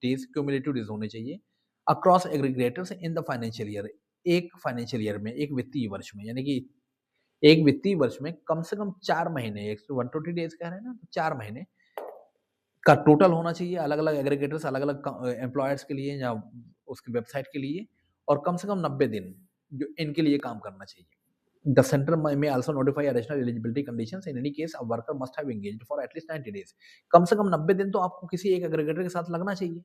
डेज क्यूमुलेटिव डेज होने चाहिए across aggregators in the financial year. एक फाइनेंशियल ईयर में, एक वित्तीय वर्ष में, यानी कि एक वित्तीय वर्ष में कम से कम 4 महीने, 120 डेज कह रहे हैं ना, तो 4 महीने का टोटल होना चाहिए अलग-अलग एग्रीगेटर्स, अलग-अलग एम्प्लॉयर्स के लिए या उसकी वेबसाइट के लिए, और कम से कम 90 दिन जो इनके लिए काम करना चाहिए। The centre may also notify additional eligibility conditions in any case a worker must have engaged for at least 90 days। कम से कम 90 दिन तो आपको किसी एक एग्रीगेटर के साथ लगना चाहिए।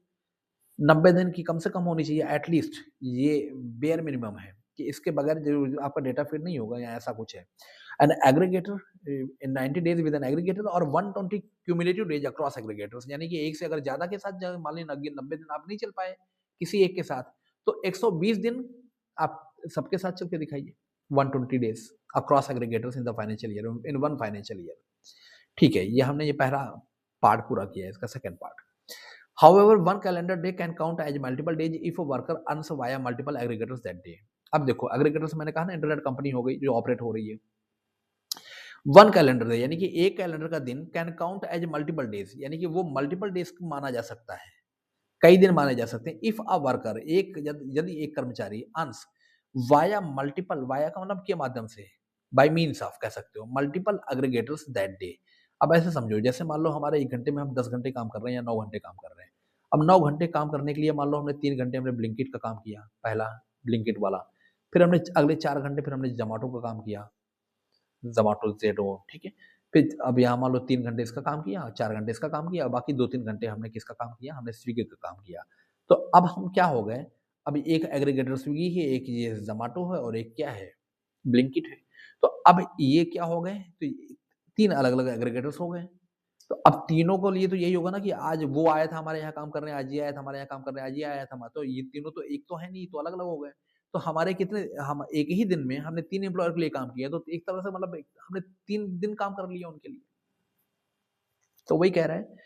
90 दिन की कम से कम होनी चाहिए एटलीस्ट, ये बेयर मिनिमम है कि इसके बगैर जो आपका डेटा फीड नहीं होगा या ऐसा कुछ है। An aggregator in 90 days with an aggregator और 120 क्यूमुलेटिव डेज अक्रॉस एग्रीगेटर्स, यानी कि एक से अगर ज़्यादा के साथ मान लीजिए 90 दिन आप नहीं चल पाए किसी एक के साथ, तो 120 दिन आप सबके साथ चल के दिखाइए, 120 days across aggregators in the financial year, in one financial year. ठीक है, ये हमने ये पहला पार्ट पूरा किया है, इसका second part. However, one calendar day can count as multiple days if a worker earns via multiple aggregators that day। अब देखो एग्रीगेटर्स मैंने कहा ना, इंटरनेट कंपनी हो गई जो ऑपरेट हो रही है। वन कैलेंडर डे यानी कि एक कैलेंडर का दिन can count as multiple days, यानी कि वो मल्टीपल डेज माना जा सकता है, कई दिन माने जा सकते हैं। इफ अ वर्कर यदि एक कर्मचारी अंश वाया मल्टीपल, वाया का मतलब के माध्यम से, बाय मीन्स ऑफ कह सकते हो, मल्टीपल एग्रीगेटर्स दैट डे। अब ऐसे समझो, जैसे मान लो हमारे 1 घंटे में हम 10 घंटे काम कर रहे हैं या 9 घंटे काम कर रहे हैं। अब 9 घंटे काम करने के लिए मान लो हमने 3 घंटे हमने ब्लिंकिट का काम किया, पहला ब्लिंकिट वाला, फिर हमने अगले 4 घंटे फिर हमने ज़ोमैटो का काम किया, ज़ोमैटो, ज़ेडो, ठीक है। फिर अब यहाँ मान लो 3 घंटे इसका काम किया, 4 घंटे इसका काम किया, बाकी 2-3 घंटे हमने किसका काम किया, हमने स्विगी का काम किया। तो अब हम क्या हो गए, अभी एक एग्रीगेटर स्विगी है, एक ये ज़ोमैटो है और एक क्या है, ब्लिंकिट है। तो अब ये क्या हो गए, तो 3 अलग-अलग एग्रीगेटर्स हो गए। तो अब तीनों को लिए तो यही होगा ना कि आज वो आया था हमारे यहाँ काम करने, आज ये आया था हमारे यहाँ काम करने, आज ये आया था, तो ये तीनों तो एक तो है नहीं, तो अलग-अलग हो गए। तो हमारे कितने, हम एक ही दिन में हमने 3 एम्प्लॉयर के लिए काम किया, तो एक तरह से मतलब हमने 3 दिन काम कर लिया उनके लिए। तो वही कह रहा है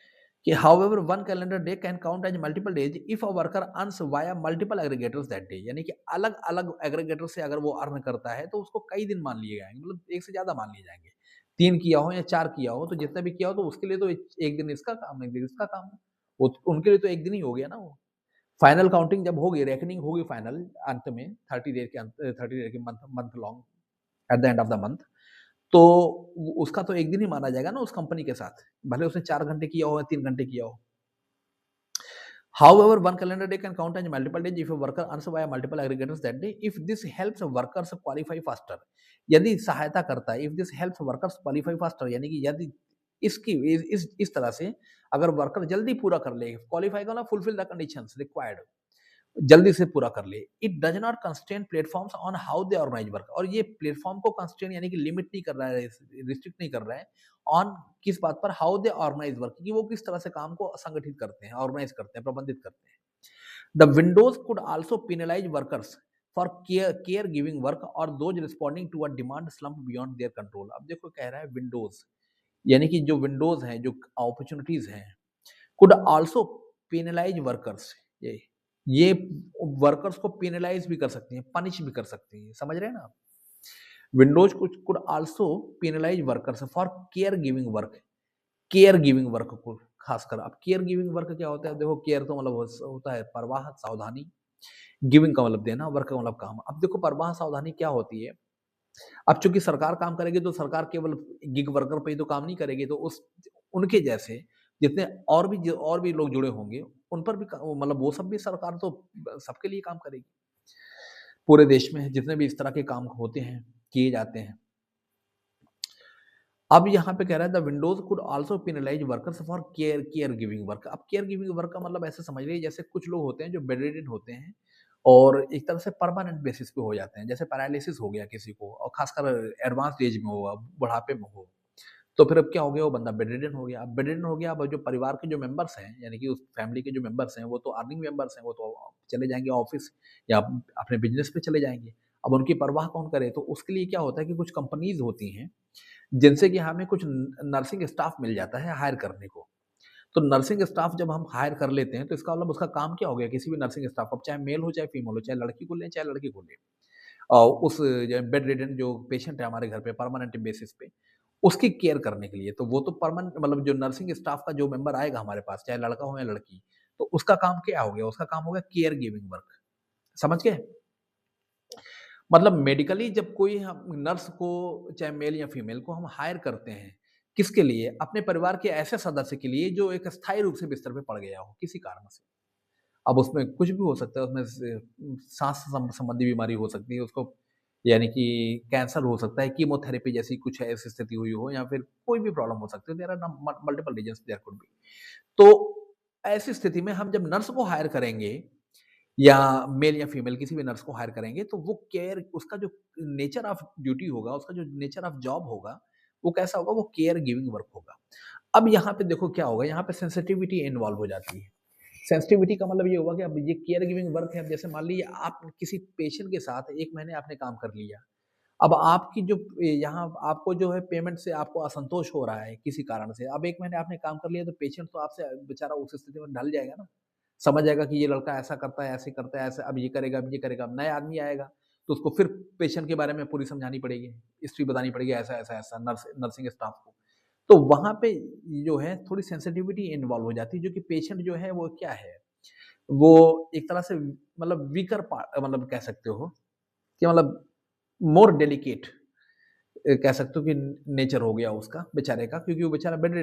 कि however one calendar day can count as multiple days if a worker earns via multiple aggregators that day, यानी कि अलग-अलग एग्रीगेटर से अगर वो अर्न करता है तो उसको कई दिन मान लिए जाएँगे, मतलब एक से ज़्यादा मान लिए जाएँगे। 3 किया हो या 4 किया हो, तो जितना भी किया हो तो उसके लिए तो 1 दिन इसका काम, 1 दिन इसका काम है। वो उनके लिए तो 1 दिन ही हो गया ना वो। फाइनल काउंटिंग जब होगी, रेकनिंग होगी फाइनल अंत में 30 डेज़ के 30 डेज़ के month month long at the end of the month, तो उसका तो 1 दिन ही माना जाएगा ना उस कंपनी के साथ, भले उसने 4 घंटे किया हो या 3 घंटे किया हो। However, one calendar day can count as multiple days if a worker earns via multiple aggregators that day. If this helps workers qualify faster, यदि सहायता करता है, if this helps workers qualify faster, यानी कि यदि इसकी इस तरह से अगर वर्कर जल्दी पूरा कर ले, क्वालिफाई का ना, फुलफिल द कंडीशंस रिक्वायर्ड, जल्दी से पूरा कर ले। It does not constrain platforms on how they organise work, और ये प्लेटफॉर्म को कंस्ट्रेन यानी कि लिमिट नहीं कर रहा है, रिस्ट्रिक्ट नहीं कर रहा है ऑन किस बात पर, हाउ दे ऑर्गेनाइज वर्क, कि वो किस तरह से काम को संगठित करते हैं, ऑर्गेनाइज करते हैं, प्रबंधित करते हैं। The windows could also penalise workers for care giving work और those responding to a demand slump beyond their control. अब देखो कह रहा है विंडोज, यानी कि जो विंडोज हैं, जो अपॉर्चुनिटीज हैं, कुड आल्सो पेनलाइज वर्कर्स, ये वर्कर्स को पेनलाइज भी कर सकती हैं, पनिश भी कर सकती हैं, समझ रहे हैं ना आप? Windows could also penalise workers for care giving work को खासकर। अब केयर गिविंग वर्क क्या होता है? देखो, केयर तो मतलब होता है परवाह, सावधानी, गिविंग का मतलब देना, वर्क का मतलब काम। अब देखो, परवाह सावधानी क्या होती है? अब चूंकि सरकार काम करेगी तो सरकार केवल गिग वर्कर पे ही तो काम नहीं करेगी, तो उस उनके जैसे जितने और भी लोग जुड़े होंगे, उन पर भी मतलब वो सब भी सरकार तो सबके लिए काम करेगी। पूरे देश में जितने भी इस तरह के काम होते हैं, किए जाते हैं। अब यहाँ पे कह रहा है the windows could also penalise workers for care giving work. अब केयर गिविंग वर्क का मतलब ऐसे समझ लीजिए, जैसे कुछ लोग होते हैं जो बेडरिडन होते हैं और एक तरह से परमानेंट बेसिस पे हो जाते हैं, जैसे पैरालिसिस हो गया किसी को, और खासकर एडवांस एज में हो, बुढ़ापे में हो, तो फिर अब क्या हो गया, वो बंदा बेडरिडन हो गया। अब बेडरिडन हो गया, अब जो परिवार के जो मेंबर्स हैं, यानी कि उस फैमिली के जो मेंबर्स हैं, वो तो अर्निंग मेंबर्स हैं, वो तो चले जाएंगे ऑफिस या अपने बिजनेस पे चले जाएंगे। अब उनकी परवाह कौन करे? तो उसके लिए क्या होता है कि कुछ कंपनीज होती हैं जिनसे कि हमें कुछ नर्सिंग स्टाफ मिल जाता है हायर करने को। तो नर्सिंग स्टाफ जब हम हायर कर लेते हैं, तो इसका मतलब उसका काम क्या हो गया? किसी भी नर्सिंग स्टाफ, अब चाहे मेल हो चाहे फीमेल हो, चाहे लड़की को लें चाहे लड़की को लें, उस जो बेड रिडन जो पेशेंट है हमारे घर पे परमानेंट बेसिस पे, उसकी केयर करने के लिए, तो वो तो परमानेंट मतलब जो नर्सिंग स्टाफ का जो मेंबर आएगा हमारे पास, चाहे लड़का हो या लड़की, तो उसका काम क्या हो गया? उसका काम हो गया केयर गिविंग वर्क। समझ गए? मतलब मेडिकली जब कोई हम नर्स को, चाहे मेल या फीमेल को हम हायर करते हैं, किसके लिए? अपने परिवार के ऐसे सदस्य के लिए जो एक स्थायी रूप से बिस्तर पे पड़ गया हो किसी कारण से। अब उसमें कुछ भी हो सकता है, उसमें सांस संबंधी बीमारी हो सकती है उसको, यानी कि कैंसर हो सकता है, कीमोथेरेपी जैसी कुछ ऐसी स्थिति हुई हो, या फिर कोई भी प्रॉब्लम हो सकती है, there are multiple reasons there could be. तो ऐसी स्थिति में हम जब नर्स को हायर करेंगे, या मेल या फीमेल किसी भी नर्स को हायर करेंगे, तो वो केयर, उसका जो नेचर ऑफ ड्यूटी होगा, उसका जो नेचर ऑफ जॉब होगा, वो कैसा होगा? वो केयर गिविंग वर्क होगा। अब यहाँ पे देखो क्या होगा, यहाँ पे सेंसिटिविटी इन्वॉल्व हो जाती है। सेंसिटिविटी का मतलब ये हुआ कि अब ये केयर गिविंग वर्क है। अब जैसे मान लीजिए आप किसी पेशेंट के साथ 1 महीने आपने काम कर लिया। अब आपकी जो यहाँ आपको जो है पेमेंट से आपको असंतोष हो रहा है किसी कारण से। अब 1 महीने आपने काम कर लिया, तो पेशेंट तो आपसे बेचारा उस स्थिति में ढल जाएगा ना। समझ जाएगा कि ये लड़का ऐसा करता है, ऐसे करता है, ऐसे अब ये करेगा, अब ये करेगा। अब नया आदमी आएगा, तो उसको फिर पेशेंट के बारे में पूरी समझानी पड़ेगी, हिस्ट्री बतानी पड़ेगी, ऐसा, ऐसा, ऐसा नर्सिंग स्टाफ को। तो वहाँ पे जो है थोड़ी सेंसिटिविटी इन्वॉल्व हो जाती है, जो कि पेशेंट जो है वो क्या है, वो एक तरह से मतलब वीकर मतलब कह सकते हो कि मतलब मोर डेलिकेट कह सकते हो कि नेचर हो गया उसका बेचारे का, क्योंकि वो बेचारा बेड